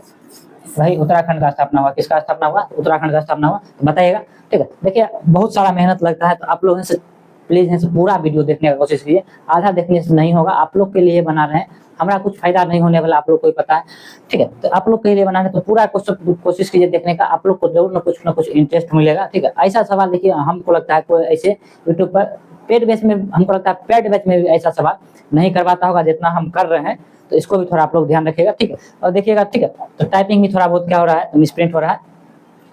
वही उत्तराखंड का स्थापना हुआ। किसका स्थापना हुआ, उत्तराखंड का स्थापना हुआ। बताइएगा, ठीक है। देखिए बहुत सारा मेहनत लगता है, तो आप लोगों से प्लीज पूरा वीडियो देखने का कोशिश कीजिए। आधा देखने से नहीं होगा, आप लोग के लिए बना रहे हैं, हमारा कुछ फायदा नहीं होने वाला, आप लोग को ही पता है, ठीक है। तो आप लोग के लिए बना रहे तो पूरा कोशिश कीजिए देखने का। आप लोग को जरूर ना कुछ इंटरेस्ट मिलेगा, ठीक है। ऐसा सवाल देखिए, हमको लगता है कोई ऐसे यूट्यूब पर पेड बेच में, हमको लगता है पेड बेच में भी ऐसा सवाल नहीं करवाता होगा जितना हम कर रहे हैं। तो इसको भी थोड़ा आप लोग ध्यान रखिएगा, ठीक है। और देखिएगा, ठीक है। तो टाइपिंग भी थोड़ा बहुत क्या हो रहा है, मिसप्रिंट हो रहा है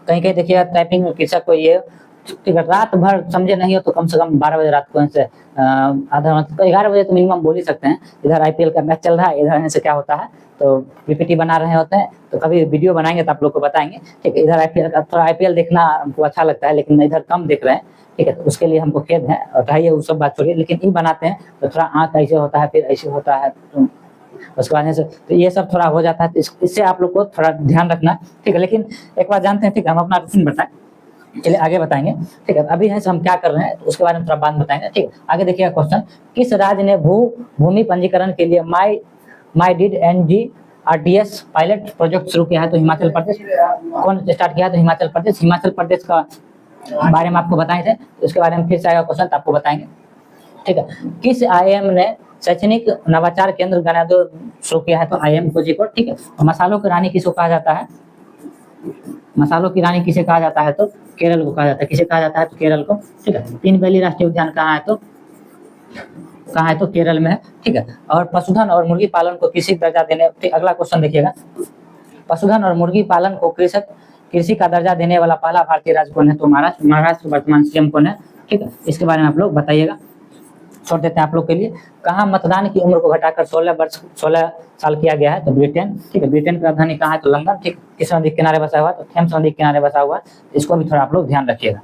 कहीं कहीं। देखिएगा टाइपिंग में कृषक को ये, ठीक है, रात भर समझे नहीं हो तो कम से कम 12 बजे रात को आधा 11 बजे तो मिनिमम बोल ही सकते हैं। इधर आईपीएल का मैच चल रहा है, इधर से क्या होता है, तो पीपीटी बना रहे होते हैं। तो कभी वीडियो बनाएंगे तो आप लोग को बताएंगे, ठीक है। इधर आईपीएल का थोड़ा आईपीएल देखना हमको अच्छा लगता है, लेकिन इधर कम देख रहे हैं, ठीक है। तो उसके लिए हमको खेद है, और रहिए वो सब बात छोड़िए। लेकिन ये बनाते हैं तो थोड़ा आँख ऐसे होता है, फिर ऐसे होता है, तो उसके बाद से तो ये सब थोड़ा हो जाता है। तो इससे आप लोग को थोड़ा ध्यान रखना, ठीक है। लेकिन एक बात जानते हैं, ठीक है, हम अपना रूटीन बताएं, चलिए आगे बताएंगे, ठीक है। अभी है हम क्या कर रहे हैं तो उसके बारे में थोड़ा बात बताएंगे, ठीक है। आगे देखिएगा क्वेश्चन, किस राज्य ने भूमि पंजीकरण के लिए माई डीड NGRDS पायलट प्रोजेक्ट शुरू किया है, तो हिमाचल प्रदेश। कौन स्टार्ट किया है, तो हिमाचल प्रदेश। हिमाचल प्रदेश का बारे में आपको बताए थे, तो उसके बारे में फिर से आएगा क्वेश्चन, तो आपको बताएंगे, ठीक है। किस IIM ने शैक्षणिक नवाचार केंद्र गनादो शुरू किया है, तो IIM कोझिकोड, ठीक है। और मसालों की रानी किसको कहा जाता है, मसालों की रानी किसे कहा जाता है, तो केरल को कहा जाता है। किसे कहा जाता है, तो केरल को, ठीक है। तीन बेली राष्ट्रीय उद्यान कहाँ है, तो केरल में है, ठीक है। और पशुधन और मुर्गी पालन को कृषि दर्जा देने, ठीक। अगला क्वेश्चन देखिएगा, पशुधन और मुर्गी पालन को कृषि का दर्जा देने वाला पहला भारतीय राज्य कौन है, तो महाराष्ट्र वर्तमान CM कौन है, ठीक है। इसके बारे में आप लोग बताइएगा, छोड़ देते हैं आप लोग के लिए। कहाँ मतदान की उम्र को घटाकर 16 साल किया गया है, तो ब्रिटेन, ठीक है। ब्रिटेन की राजधानी कहाँ है, तो लंदन, ठीक। किस नदी के किनारे बसा हुआ, तो थेम्स नदी के किनारे बसा हुआ। इसको भी थोड़ा आप लोग ध्यान रखिएगा।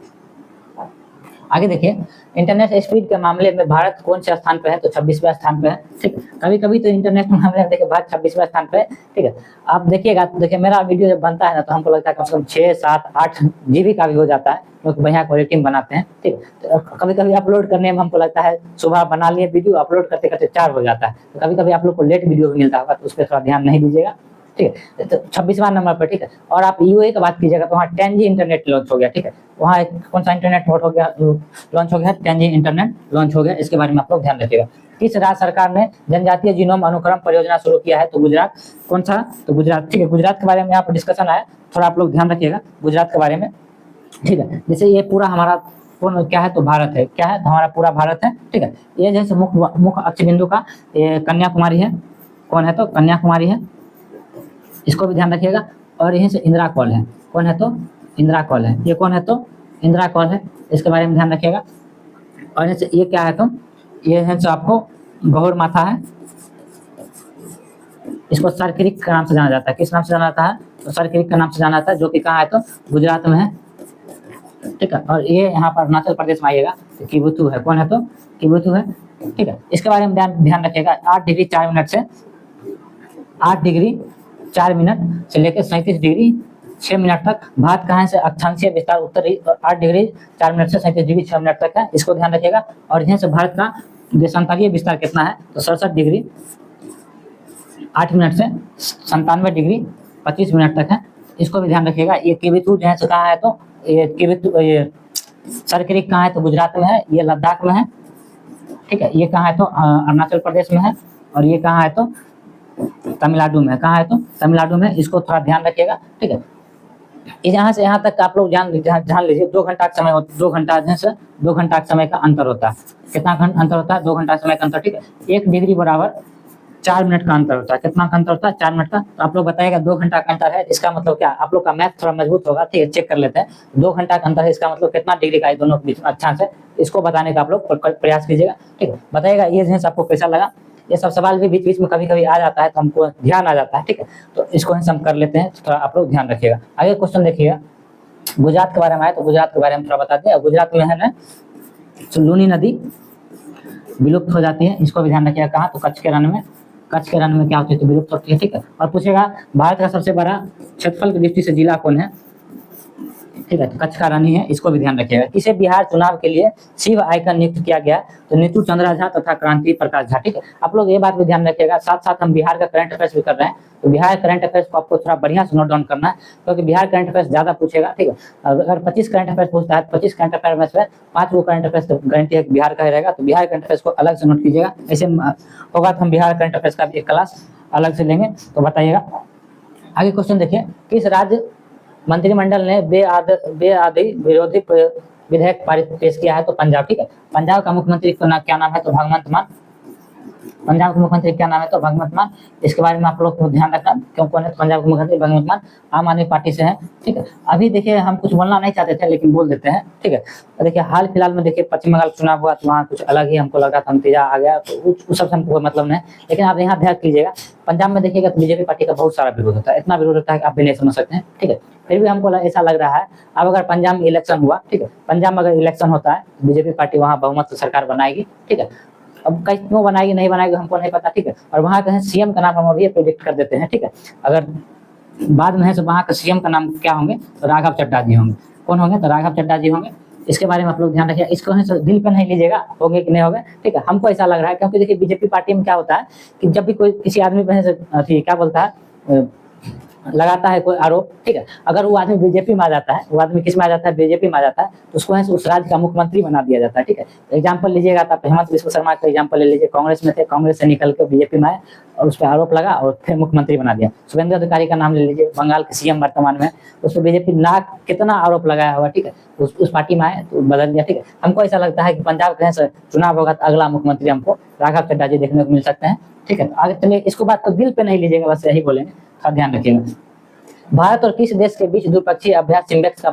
आगे देखिए, इंटरनेट स्पीड के मामले में भारत कौन से स्थान पे है, तो 26वें स्थान पे है, ठीक। कभी कभी तो इंटरनेट के मामले में देखिए भारत 26वें स्थान पे है, ठीक है। आप देखिएगा, देखिए मेरा वीडियो जब बनता है ना, तो हमको लगता है कम से कम 6, 7, 8 GB का भी हो जाता है, लोग बढ़िया क्वालिटी में बनाते हैं, ठीक। तो कभी कभी अपलोड करने में हमको लगता है सुबह बना लिए वीडियो, अपलोड करते करते 4 हो जाता है। तो कभी कभी आप लोग को लेट वीडियो भी मिलता होगा, तो उस पर थोड़ा ध्यान नहीं दीजिएगा, ठीक है। तो 26वां नंबर पर, ठीक है। और आप UAE की बात कीजिएगा तो वहाँ 10G इंटरनेट लॉन्च हो गया, ठीक है। वहाँ कौन सा इंटरनेट हो गया, लॉन्च हो गया, 10G इंटरनेट लॉन्च हो गया। इसके बारे में आप लोग ध्यान रखिएगा। किस राज्य सरकार ने जनजातीय जीनोम अनुक्रम परियोजना शुरू किया है, तो गुजरात। कौन सा, तो गुजरात, ठीक है। गुजरात के बारे में यहाँ पर डिस्कशन आया, थोड़ा आप लोग ध्यान रखिएगा गुजरात के बारे में, ठीक है। जैसे ये पूरा हमारा कौन क्या है, तो भारत है, क्या है, तो हमारा पूरा भारत है, ठीक है। ये जैसे मुख्य अक्ष बिंदु का ये कन्याकुमारी है, कौन है, तो कन्याकुमारी है, इसको भी ध्यान रखिएगा। और यहीं से इंदिरा कॉल है, कौन है तो इंदिरा कॉल है, ये कौन है तो इंदिरा कॉल है, इसके बारे में ध्यान रखिएगा। और यहीं से ये क्या है तो ये है जो आपको गौर माथा है, इसको सर क्रिक का नाम से जाना जाता है। किस नाम से जाना जाता है तो सर क्रिक का नाम से जाना जाता है, जो कि कहाँ है तो गुजरात में है, ठीक है। और ये यहाँ पर अरुणाचल प्रदेश में आइएगा तो किबुथु है, कौन है तो किबुथु है, ठीक है। इसके बारे में ध्यान रखिएगा। 8 डिग्री 4 मिनट से 8 डिग्री 4 मिनट से लेकर 37 डिग्री 6 मिनट तक भारत कहाँ से अक्षांशीय विस्तार उत्तरी 8 डिग्री 4 मिनट से 37 डिग्री 6 मिनट तक है, इसको ध्यान रखिएगा। और यहाँ से भारत का देशांतरीय विस्तार कितना है तो 67 डिग्री 8 मिनट से 97 डिग्री 25 मिनट तक है, इसको भी ध्यान रखिएगा। ये किबुथु जो है कहाँ है तो ये किबुथु ये सर क्रिक कहाँ है तो गुजरात में है, ये लद्दाख में है, ठीक है। ये कहाँ है तो अरुणाचल प्रदेश में है, और ये कहाँ है तो तमिलनाडु में, कहाँ है तो तमिलनाडु में, इसको थोड़ा ध्यान रखिएगा, ठीक है। यहाँ से यहाँ तक आप लोग जान लीजिए 2 घंटा का समय 2 घंटा से 2 घंटा का समय का अंतर होता है। कितना अंतर होता है 2 घंटा समय का अंतर, ठीक है। 1 डिग्री बराबर 4 मिनट का अंतर होता है। कितना का अंतर होता है 4 मिनट का। तो आप लोग बताइएगा 2 घंटा का अंतर है, इसका मतलब क्या, आप लोग का मैथ थोड़ा मजबूत होगा, ठीक है। चेक कर लेते हैं 2 घंटा का अंतर है, इसका मतलब कितना डिग्री का है दोनों के बीच में, अच्छा से इसको बताने का आप लोग प्रयास कीजिएगा, ठीक है। बताइएगा ये जो आपको कैसा लगा। ये सब सवाल भी बीच बीच में कभी कभी आ जाता है तो हमको ध्यान आ जाता है, ठीक है। तो इसको हम कर लेते हैं, थोड़ा आप लोग ध्यान रखिएगा। आगे क्वेश्चन देखिएगा, गुजरात के बारे में आए तो गुजरात के बारे में थोड़ा बता दें। गुजरात में है ना लूनी नदी विलुप्त हो जाती है, इसको भी ध्यान रखिएगा। कहाँ तो कच्छ के रण में, कच्छ के रण में क्या होती है तो विलुप्त होती है, ठीक है। और पूछेगा भारत का सबसे बड़ा क्षेत्रफल की दृष्टि से जिला कौन है, ठीक है। तो कच्छ का रण ही है, इसको भी ध्यान रखिएगा। किसे बिहार चुनाव के लिए शिव आइकन नियुक्त किया गया तो नीतू चंद्रा झा तथा क्रांति प्रकाश झा, ठीक है। आप लोग ये बात भी ध्यान रखिएगा। साथ साथ हम बिहार का करंट अफेयर्स भी कर रहे हैं, तो बिहार करंट अफेयर्स को आपको थोड़ा बढ़िया से नोट डाउन करना है, क्योंकि बिहार करंट अफेयर्स ज्यादा पूछेगा, ठीक है। अगर 25 करंट अफेयर्स पूछता है 25 करंट अफेयर में से 5 वो करंट अफेयर्स तो गारंटी है बिहार का ही रहेगा, तो बिहार करंट अफेयर्स को अलग से नोट कीजिएगा। ऐसे होगा तो हम बिहार करंट अफेयर्स का भी एक क्लास अलग से लेंगे, तो बताइएगा। आगे क्वेश्चन देखिए, किस राज्य मंत्रिमंडल ने बेआदि विरोधी विधेयक पारित पेश किया है तो पंजाब, ठीक है। पंजाब का मुख्यमंत्री का क्या नाम है तो भगवंत मान, पंजाब के मुख्यमंत्री क्या नाम है तो भगवंत मान, इसके बारे में आप लोग को ध्यान रखना, क्यों कौन है तो पंजाब के मुख्यमंत्री भगवंत मान आम आदमी पार्टी से है, ठीक है। अभी देखिए हम कुछ बोलना नहीं चाहते थे लेकिन बोल देते हैं, ठीक है। देखिए हाल फिलहाल में देखिए पश्चिम बंगाल चुनाव हुआ तो वहाँ कुछ अलग ही हमको लगा था, नतीजा आ गया, तो उस सबसे हमको कोई मतलब नहीं। लेकिन आप यहाँ ध्यान कीजिएगा, पंजाब में देखिएगा तो बीजेपी पार्टी का बहुत सारा विरोध होता है, इतना विरोध होता है कि आप भी नहीं समझ सकते हैं, ठीक है। फिर भी हमको ऐसा लग रहा है अब अगर पंजाब में इलेक्शन हुआ, ठीक है, पंजाब में अगर इलेक्शन होता है बीजेपी पार्टी वहाँ बहुमत सरकार बनाएगी, ठीक है। अब कहीं क्यों बनाएगी नहीं बनाएगी हमको नहीं पता, ठीक है। और वहाँ का सीएम का नाम हम अभी प्रेडिक्ट कर देते हैं, ठीक है। अगर बाद में है तो वहाँ का सीएम का नाम क्या होंगे तो राघव चड्ढा जी होंगे, कौन होंगे तो राघव चड्ढा जी होंगे। इसके बारे में आप लोग ध्यान रखिए, इसको है दिल पे नहीं लीजिएगा होंगे कि नहीं होंगे, ठीक है। हमको ऐसा लग रहा है क्योंकि देखिए बीजेपी पार्टी में क्या होता है कि जब भी कोई किसी आदमी पे क्या बोलता है लगाता है कोई आरोप, ठीक है, अगर वो आदमी बीजेपी में आ जाता है, वो आदमी किस में आ जाता है बीजेपी में आ जाता है, तो उसको है उस राज्य का मुख्यमंत्री बना दिया जाता है, ठीक है। एग्जाम्पल लीजिएगा तो आप हेमंत बिस्व शर्मा का एग्जाम्पल ले लीजिए, कांग्रेस में थे, कांग्रेस से निकल के बीजेपी में आए और उस पर आरोप लगा और फिर मुख्यमंत्री बना दिया। शुभेंदु अधिकारी का नाम ले लीजिए, बंगाल के सीएम वर्तमान में, उस पर बीजेपी ना कितना आरोप लगाया हुआ, ठीक है, उस पार्टी में आए तो बदल दिया, ठीक है। हमको ऐसा लगता है कि पंजाब के चुनाव होगा तो अगला मुख्यमंत्री हमको राघव चड्ढा जी देखने को मिल सकते हैं, ठीक है। आगे चलिए, इसको बात तो दिल पे नहीं लीजिएगा, बस यही बोलेंगे, थोड़ा ध्यान रखिएगा। भारत और किस देश के बीच द्विपक्षीय अभ्यास सिम्बेक्स का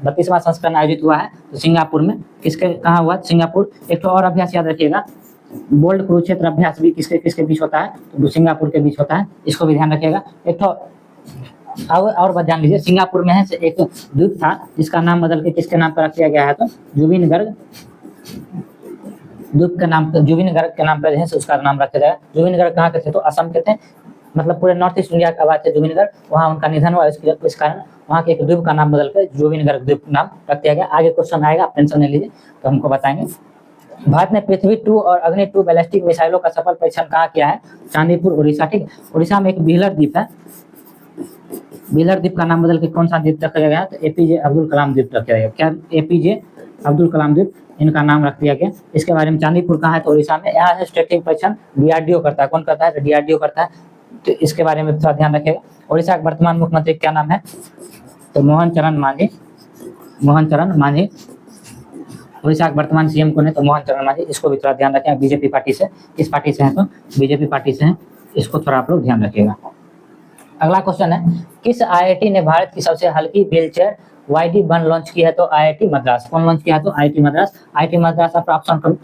32वां संस्करण आयोजित हुआ है तो सिंगापुर में। किसके कहाँ हुआ सिंगापुर। एक तो और अभ्यास याद रखिएगा, बोल्ड कुरुक्षेत्र अभ्यास भी किसके बीच होता है तो सिंगापुर के बीच होता है, इसको भी ध्यान रखिएगा। एक तो और बात जान लीजिए, सिंगापुर में है एक द्वीप था जिसका नाम बदल के किसके नाम पर रख दिया गया है तो जुबिनगर्ग द्वीप के नाम, जुबिनगर्ग के नाम पर उसका नाम रखा जाएगा। जुबिनगर्ग कहाँ के थे तो असम के थे, मतलब पूरे नॉर्थ ईस्ट इंडिया का बात है जुबिनगर्ग, वहाँ उनका निधन हुआ, इस कारण वहाँ के एक द्वीप का नाम बदल कर जुबिनगर्ग द्वीप नाम रख दिया गया। आगे क्वेश्चन आएगा, आप टेंशन नहीं लीजिए, तो हमको बताएंगे। भारत ने पृथ्वी 2 और अग्नि 2 बैलिस्टिक मिसाइलों का सफल परीक्षण कहाँ किया है चांदीपुर उड़ीसा, ठीक है। उड़ीसा में एक व्हीलर द्वीप है, व्हीलर द्वीप का नाम बदल के कौन सा द्वीप रखा गया है तो एपीजे अब्दुल कलाम द्वीप रखा गया। क्या एपीजे अब्दुल कलाम द्वीप इनका नाम रख दिया गया। इसके बारे में चांदीपुर कहाँ है तो उड़ीसा में। यहाँ से स्ट्रेटिंग परीक्षण डीआरडीओ करता है, कौन करता है डीआरडीओ करता है, तो इसके बारे में थोड़ा ध्यान रखिएगा। उड़ीसा के वर्तमान मुख्यमंत्री क्या नाम है तो मोहन चरण मांझी, मोहन चरण मांझी। उड़ीसा के वर्तमान सीएम कौन है तो मोहन चरण मांझी, इसको भी थोड़ा ध्यान रखें। बीजेपी पार्टी से, किस पार्टी से है तो बीजेपी पार्टी से है, इसको थोड़ा आप लोग ध्यान रखिएगा। अगला क्वेश्चन है, किस आईआईटी ने भारत की सबसे हल्की व्हीलचेयर YD1 लॉन्च की है? तो आईआईटी मद्रास। कौन लॉन्च किया है? तो आईआईटी मद्रास। आईआईटी मद्रास अपना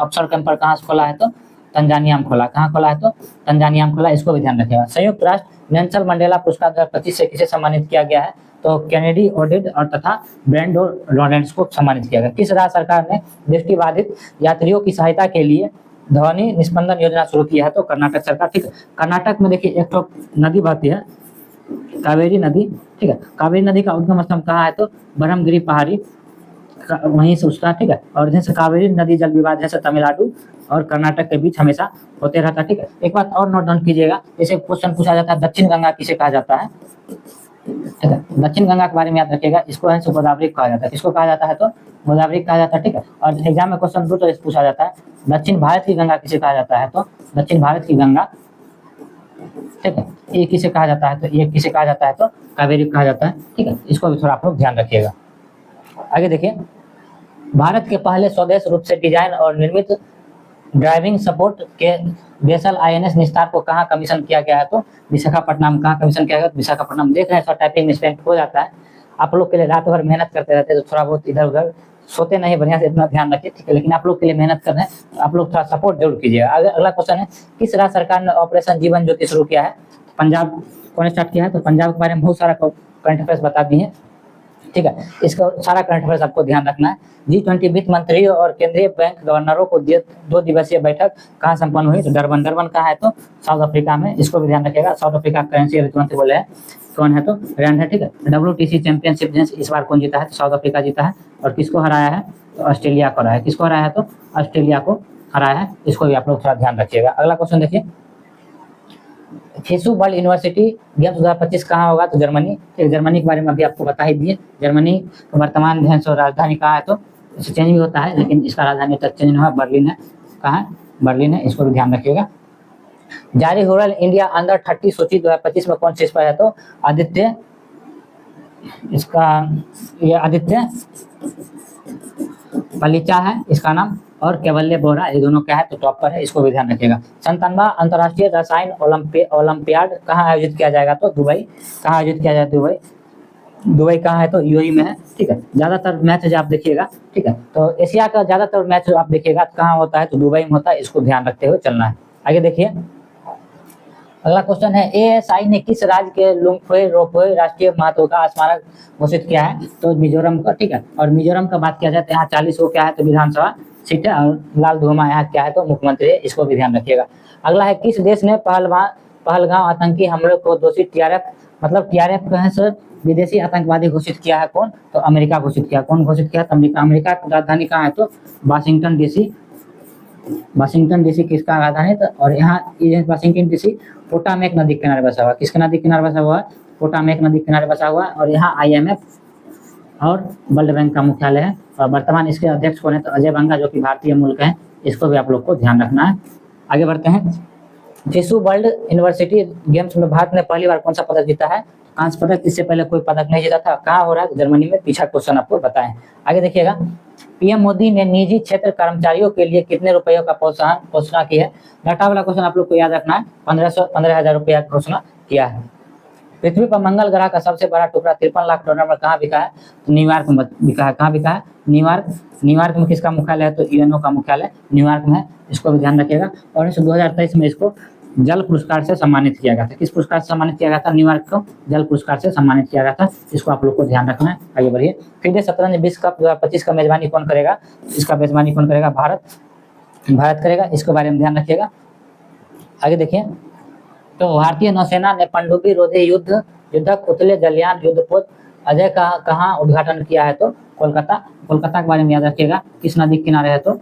ऑप्शन कैंपर कहाँ से खोला है? तो तंजानिया में खोला। कहाँ खोला है? तो तंजानिया में खोला। इसको भी ध्यान रखिएगा। संयुक्त राष्ट्र नेल्सन मंडेला पुरस्कार 2025 से किसे सम्मानित किया गया है? तो कैनेडी ओडिड और तथा ब्रेंडो लॉरेंस को सम्मानित किया गया। किस राज्य सरकार ने दृष्टिबाधित यात्रियों की सहायता के लिए ध्वनि निस्पंदन योजना शुरू की है? तो कर्नाटक सरकार। ठीक है, कर्नाटक में देखिए एक तो नदी बहती है, कावेरी नदी। ठीक है, कावेरी नदी का उद्गम स्थल कहाँ है? तो ब्रह्मगिरी पहाड़ी, वहीं से उसका। ठीक है, और जैसे कावेरी नदी जल विवाद जैसे तमिलनाडु और कर्नाटक के बीच हमेशा होते रहता है। ठीक है, एक बात और नोट डाउन कीजिएगा, जैसे क्वेश्चन पूछा जाता है दक्षिण गंगा किसे कहा जाता है? ठीक है, दक्षिण गंगा के बारे में याद रखिएगा, इसको है गोदावरी कहा जाता है। किसको कहा जाता है? तो गोदावरी कहा जाता है। ठीक है, और एग्जाम में क्वेश्चन 2 तरह से पूछा जाता है, दक्षिण भारत की गंगा किसे कहा जाता है? तो दक्षिण भारत की गंगा। ठीक है, ये किसे कहा जाता है? तो ये किसे कहा जाता है? तो कावेरी कहा जाता है। ठीक है, इसको भी थोड़ा आप लोग ध्यान रखिएगा। आगे देखिए, भारत के पहले स्वदेश रूप से डिजाइन और निर्मित ड्राइविंग सपोर्ट के वेसल INS निस्तार को कहाँ कमीशन किया गया है? तो विशाखापट्टनम। कहाँ कमीशन किया गया? विशाखापट्टनम। देख रहे हैं टाइपिंग मिस्टेक हो जाता है, आप लोग के लिए रात भर मेहनत करते रहते हैं, तो थोड़ा बहुत इधर उधर सोते नहीं बढ़िया से, इतना ध्यान रखिए। ठीक है, लेकिन आप लोग के लिए मेहनत कर रहे हैं, तो आप लोग थोड़ा सपोर्ट जरूर कीजिएगा। अगला क्वेश्चन है, किस राज्य सरकार ने ऑपरेशन जीवन ज्योति शुरू किया है? पंजाब। कौन स्टार्ट किया है? तो पंजाब के बारे में बहुत सारा करंट अफेयर्स बता दिए हैं। ठीक है, इसका सारा करंट अफेयर्स आपको ध्यान रखना है। G20 वित्त मंत्रियों और केंद्रीय बैंक गवर्नरों को 2 दिवसीय बैठक कहाँ संपन्न हुई? तो डरबन। डरबन कहाँ है? तो साउथ अफ्रीका में। इसको भी ध्यान रखिएगा। साउथ अफ्रीका करेंसी मंत्री बोले हैं, कौन है? तो रैंड है। ठीक है, WTC चैंपियनशिप इस बार कौन जीता है? तो साउथ अफ्रीका जीता है। और किसको हराया है? तो ऑस्ट्रेलिया को हराया है। किसको हराया है? तो ऑस्ट्रेलिया को हराया है। इसको भी आप लोग थोड़ा ध्यान रखिएगा। अगला क्वेश्चन देखिए, फिशु वर्ल्ड यूनिवर्सिटी गेम्स 2025 कहाँ होगा? तो जर्मनी। जर्मनी के बारे में अभी आपको बता ही दिए। जर्मनी का वर्तमान जो है राजधानी कहाँ है? तो चेंज भी होता है, लेकिन इसका राजधानी तक चेंज नहीं हुआ, बर्लिन है। कहाँ है? बर्लिन है। इसको भी ध्यान रखिएगा। जारी रूरल इंडिया अंडर 30 सूची 2025 में कौन सी पर है? तो आदित्य, इसका ये आदित्य पलीचा है इसका नाम, और केवल्य बोरा, ये दोनों क्या है? तो टॉप पर है। इसको भी ध्यान रखिएगा। 97वां अंतर्राष्ट्रीय रसायन ओलंपियाड कहाँ आयोजित किया जाएगा? तो दुबई। कहाँ आयोजित किया जाएगा? दुबई। दुबई कहाँ है? तो UAE में है। ठीक है, ज्यादातर मैच जो आप देखिएगा, ठीक है, तो एशिया का ज्यादातर मैच आप देखिएगा कहाँ होता है? तो दुबई में होता है। इसको ध्यान रखते हुए चलना है। आगे देखिए, अगला क्वेश्चन है, ASI ने किस राज्य के लुंगफोई रोपवे राष्ट्रीय महत्व का स्मारक घोषित किया है? तो मिजोरम का। ठीक है, और मिजोरम का बात किया जाए तो यहाँ 40 को क्या है? तो विधानसभा सीट है, और लाल धुमा यहाँ क्या है? तो मुख्यमंत्री है। इसको भी ध्यान रखिएगा। अगला है, किस देश ने पहलगांव आतंकी हमले को दोषी TRF मतलब TRF कहें सर विदेशी आतंकवादी घोषित किया है? कौन? तो अमेरिका घोषित किया। कौन घोषित किया? तो अमेरिका। अमेरिका की राजधानी कहाँ है? तो वाशिंगटन DC। वाशिंगटन DC किसका राजधानी? तो और यहाँ वाशिंगटन DC पोटामेक नदी के किनारे बसा हुआ। किसके नदी किनारे बसा हुआ है? पोटामेक नदी किनारे बसा हुआ है। और यहाँ IMF और वर्ल्ड बैंक का मुख्यालय है। और वर्तमान इसके अध्यक्ष कौन है? तो अजय बंगा, जो कि भारतीय मूल के हैं। इसको भी आप लोग को ध्यान रखना है। आगे बढ़ते हैं, फिशु वर्ल्ड यूनिवर्सिटी गेम्स में भारत ने पहली बार कौन सा पदक जीता है? कांस्य पदक। इससे पहले कोई पदक नहीं जीता था। कहाँ हो रहा है? जर्मनी में। पीछा क्वेश्चन आपको बताएं। आगे देखिएगा, PM मोदी ने निजी क्षेत्र कर्मचारियों के लिए कितने रुपयों का प्रोत्साहन घोषणा की है? डाटा वाला क्वेश्चन आप लोग को याद रखना है। 15,000 रुपया की घोषणा किया है। पृथ्वी पर मंगल ग्रह का सबसे बड़ा टुकड़ा 53 लाख डॉलर में कहाँ बिका है? तो न्यूयॉर्क में बिका है। कहाँ बिका है? न्यूयॉर्क। न्यूयॉर्क में किसका मुख्यालय है? तो UNO का मुख्यालय न्यूयॉर्क में है। इसको भी ध्यान रखिएगा। और 2023 में इसको जल पुरस्कार से सम्मानित किया गया था। किस पुरस्कार से सम्मानित किया गया था? न्यूयॉर्क को जल पुरस्कार से सम्मानित किया गया था। इसको आप लोग को ध्यान रखना है। आगे बढ़िए, FIDE शतरंज विश्व कप 2025 का मेजबानी कौन करेगा? इसका मेजबानी कौन करेगा? भारत करेगा। इसके बारे में ध्यान रखिएगा। आगे देखिए, तो भारतीय नौसेना ने पनडुब्बी रोधी युद्धक उतले जलयान युद्धपोत अजय का कहाँ उद्घाटन किया है? तो कोलकाता। कोलकाता के बारे में याद रखिएगा। किस नदी के किनारे है? तो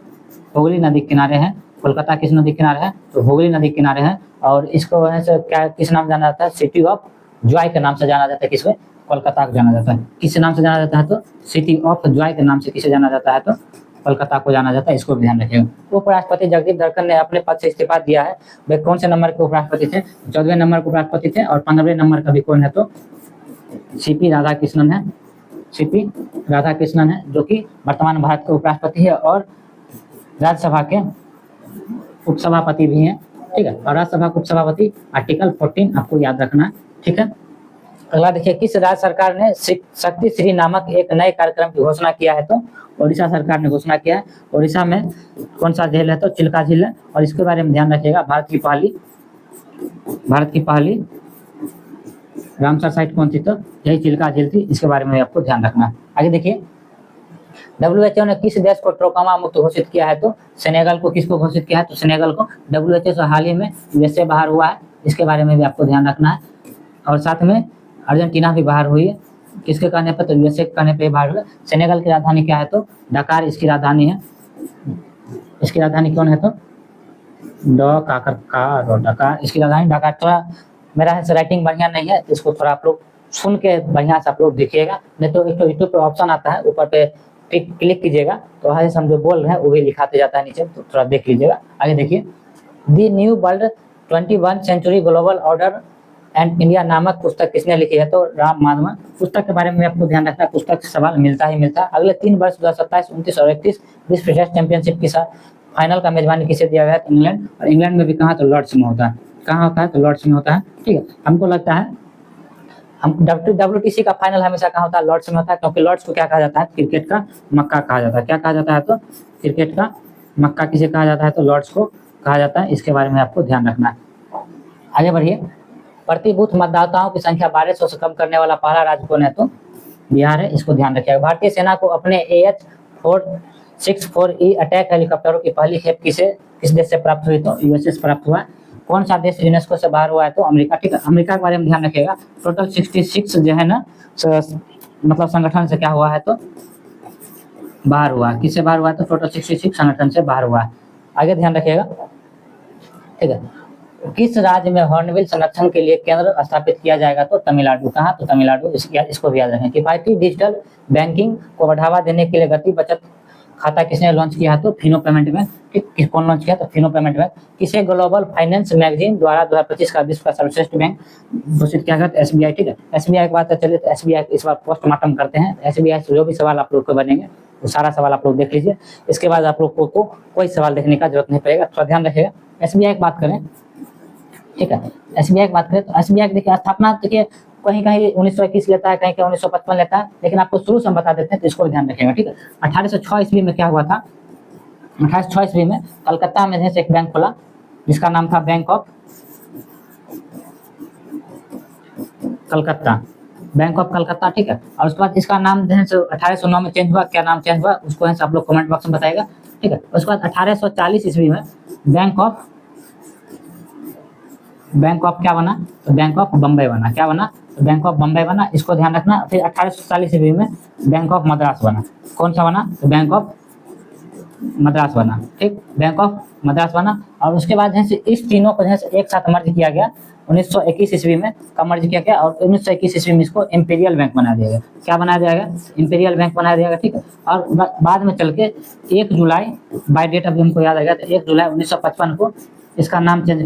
हुगली नदी के किनारे है। कोलकाता किस नदी के किनारे है? तो हुगली नदी के किनारे है। और इसको क्या किस नाम जाना जाता है? सिटी ऑफ जॉय के नाम से जाना जाता है। किसमें? कोलकाता को जाना जाता है। किस नाम से जाना जाता है? तो सिटी ऑफ जॉय के नाम से किसे जाना जाता है? तो कोलकाता को जाना जाता है। इसको भी ध्यान रखिएगा। उपराष्ट्रपति जगदीप धनखड़ ने अपने पद से इस्तीफा दिया है। वे कौन से नंबर के उपराष्ट्रपति थे? 14वें नंबर के उपराष्ट्रपति थे। और 15वें नंबर का भी कौन है? तो CP राधाकृष्णन है। CP राधाकृष्णन है, जो कि वर्तमान भारत के उपराष्ट्रपति है और राज्यसभा के उपसभापति भी हैं। ठीक है, और राज्यसभा के उपसभापति आर्टिकल 14 आपको याद रखना है। ठीक है, अगला देखिए, किस राज्य सरकार ने शक्ति श्री नामक एक नए कार्यक्रम की घोषणा किया है? तो ओडिशा सरकार ने घोषणा किया है। ओडिशा में कौन सा झील है? तो चिल्का झील है। और इसके बारे में ध्यान रखिएगा, भारत की पहली रामसर साइट कौन थी? तो यही चिल्का झील थी। इसके बारे में आपको ध्यान रखना है। आगे देखिए, WHO ने किस देश को ट्रोकोमा मुक्त घोषित किया है? तो सेनेगल को। किसको घोषित किया है? तो सेनेगल को। WHO से हाल ही में USA बाहर हुआ है, इसके बारे में भी आपको ध्यान रखना है। और साथ में अर्जेंटीना भी बाहर हुई है। किसके कहने पर? तो USA के कहने पर बाहर हुआ। सेनेगल की राजधानी क्या है? तो डकार इसकी राजधानी है। इसकी राजधानी कौन है? तो डकार, इसकी राजधानी डकार। थोड़ा मेरा राइटिंग बढ़िया नहीं है, इसको थोड़ा आप लोग सुन के बढ़िया से आप लोग देखिएगा, नहीं तो एक तो यूट्यूब पे ऑप्शन आता है, ऊपर पे क्लिक कीजिएगा तो वहाँ से हम जो बोल रहे हैं वो भी लिखाते जाता है नीचे, तो थोड़ा देख लीजिएगा। आगे देखिए, the new world 21 century global order and India नामक पुस्तक किसने लिखी है? तो राम माधवन। पुस्तक के बारे में आपको ध्यान रखना है, पुस्तक से सवाल मिलता ही मिलता है। अगले 3 वर्ष 2027, 29 और 31 विश्व टेस्ट चैंपियनशिप की फाइनल का मेजबानी किसे दिया गया है? इंग्लैंड। और इंग्लैंड में भी कहाँ? तो लॉर्ड्स में होता है। कहाँ होता है? तो लॉर्ड्स में होता है। ठीक है, हमको लगता है हम WTC का फाइनल हमेशा कहाँ होता है? लॉर्ड्स में होता है, क्योंकि लॉर्ड्स को क्या कहा जाता है? क्रिकेट का मक्का कहा जाता है। क्या कहा जाता है? तो क्रिकेट का मक्का किसे कहा जाता है? तो लॉर्ड्स को कहा जाता है। इसके बारे में आपको ध्यान रखना है। आगे बढ़िए, प्रति बूथ मतदाताओं की संख्या 1200 से कम करने वाला पहला राज्य कौन है? तो बिहार है। इसको ध्यान रखिएगा। भारतीय सेना को अपने AH-464E अटैक हेलीकॉप्टरों की पहली खेप किस देश से प्राप्त हुई? तो USA से प्राप्त हुआ है। कौन सा देश यूनेस्को से बाहर हुआ है? तो अमेरिका। ठीक है, अमेरिका के बारे में ध्यान रखिएगा। टोटल 66 जो है ना, मतलब संगठन से क्या हुआ है? तो बाहर हुआ। किससे बाहर हुआ है? तो टोटल 66 संगठन से बाहर हुआ है। आगे ध्यान रखिएगा। ठीक है, किस राज्य में हॉर्नबिल संरक्षण के लिए केंद्र स्थापित किया जाएगा? तो तमिलनाडु। कहाँ? तो तमिलनाडु। इसको भी याद रखें। किफायती डिजिटल बैंकिंग को बढ़ावा देने के लिए गति बचत खाता किसने लॉन्च किया है? तो फिनो पेमेंट बैंक। कौन लॉन्च किया? तो फिनो पेमेंट बैंक। किसे ग्लोबल फाइनेंस मैगजीन द्वारा 2025 का विश्व का सर्वश्रेष्ठ बैंक घोषित किया गया? तो SBI। ठीक है, SBI की बात चलिए तो SBI इस बार पोस्टमार्टम करते हैं। SBI से जो भी सवाल आप लोग को बनेंगे वो सारा सवाल आप लोग देख लीजिए। इसके बाद आप लोग को कोई सवाल देखने का जरूरत नहीं पड़ेगा, थोड़ा ध्यान रखिएगा। SBI की बात करें, ठीक है, SBI की बात करें तो SBI देखिए स्थापना देखिए कहीं कहीं 1921 लेता है, कहीं कहीं 1955 लेता है, लेकिन आपको शुरू से हम बता देते हैं तो इसको भी ध्यान रखिएगा। ठीक है, 1806 ईस्वी में क्या हुआ था? 1806 ईस्वी में कलकत्ता में एक बैंक खुला जिसका नाम था bank of Calcutta. Bank of Calcutta. ठीक है, और उसके बाद इसका नाम जो है 1809 में चेंज हुआ। क्या नाम चेंज हुआ उसको है आप लोग कमेंट बॉक्स में बताएगा। ठीक है, उसके बाद 1840 ईस्वी में बैंक ऑफ क्या बना? तो बैंक ऑफ बम्बई बना। क्या बना? तो बैंक ऑफ बम्बई बना। इसको ध्यान रखना। फिर 1840 ईस्वी में बैंक ऑफ मद्रास बना। कौन सा बना? तो बैंक ऑफ मद्रास बना। ठीक, बैंक ऑफ मद्रास बना। और उसके बाद है इस तीनों को है एक साथ मर्ज किया गया 1921 ईस्वी में का मर्ज किया गया, और 1921 ईस्वी में इसको इंपीरियल बैंक बना दिया गया। क्या बना दिया गया? इंपीरियल बैंक बना दिया गया। ठीक है, और बाद में चल के 1 जुलाई बाय डेट अभी हमको याद आ गया, तो 1 जुलाई 1955 को इसका नाम चेंज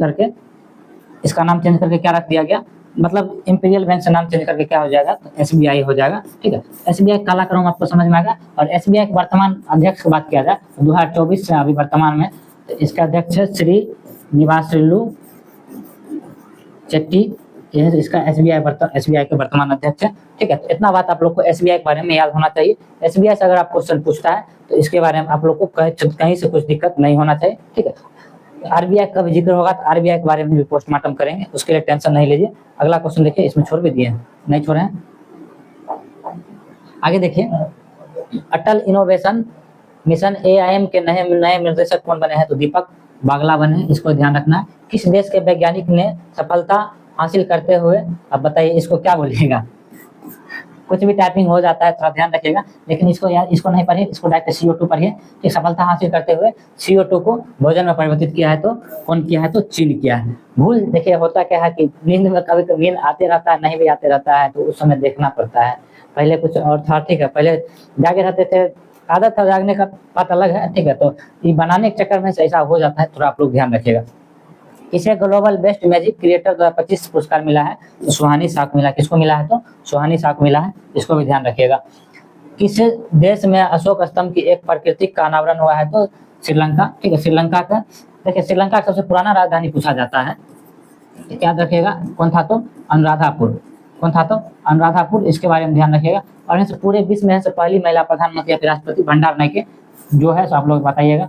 करके क्या रख दिया गया? मतलब इंपीरियल बैंक से नाम चेंज करके क्या हो जाएगा? तो SBI हो जाएगा। ठीक है, SBI काला क्रम आपको समझ में आएगा। और SBI के वर्तमान अध्यक्ष की बात किया जाए तो 2024 से अभी वर्तमान में तो इसका अध्यक्ष है श्री निवासरिल्लू चेट्टी। यह इसका SBI के वर्तमान अध्यक्ष है। ठीक है, तो इतना बात आप लोग को SBI के बारे में याद होना चाहिए। SBI से अगर आप क्वेश्चन पूछता है तो इसके बारे में आप लोग को कहीं से कुछ दिक्कत नहीं होना चाहिए। ठीक है, RBI का भी जिक्र होगा तो RBI के बारे में भी पोस्टमार्टम करेंगे, उसके लिए टेंशन नहीं लीजिए। अगला क्वेश्चन देखिए, इसमें छोड़ भी दिए नहीं छोड़े हैं। आगे देखिए, अटल इनोवेशन मिशन AIM के नए निर्देशक कौन बने हैं? तो दीपक बागला बने हैं। इसको ध्यान रखना है। किस देश के वैज्ञानिक ने सफलता हासिल करते हुए, अब बताइए इसको क्या बोलिएगा? कुछ भी टाइपिंग हो जाता है, थोड़ा ध्यान रखिएगा। लेकिन इसको नहीं पढ़िए, इसको डायरेक्ट CO2 पढ़िए। कि सफलता हासिल करते हुए CO2 को भोजन में परिवर्तित किया है तो कौन किया है? तो चीन किया है। भूल देखिए होता क्या है कि नींद में कभी कभी नींद आते रहता है, नहीं भी आते रहता है, तो उस समय देखना पड़ता है। पहले कुछ और था। ठीक है, पहले जागे रहते थे, आदत था जागने का, बात अलग है। ठीक है, तो ये बनाने के चक्कर में ऐसा हो जाता है, थोड़ा आप लोग ध्यान रखिएगा। इसे ग्लोबल बेस्ट मैजिक क्रिएटर 2025 पुरस्कार मिला है तो सुहानी शाह को मिला। किसको मिला है? तो सुहानी शाह को मिला है। इसको भी ध्यान रखिएगा। किस देश में अशोक स्तंभ की एक प्राकृतिक का अनावरण हुआ है? तो श्रीलंका। ठीक है, श्रीलंका का देखिए, श्रीलंका का सबसे पुराना राजधानी पूछा जाता है, याद रखिएगा कौन था? तो अनुराधापुर। कौन था? तो अनुराधापुर, इसके बारे में ध्यान रखिएगा। और यहाँ से पूरे विश्व में से पहली महिला प्रधानमंत्री या फिर राष्ट्रपति भंडार नायके जो है, सो आप लोग बताइएगा,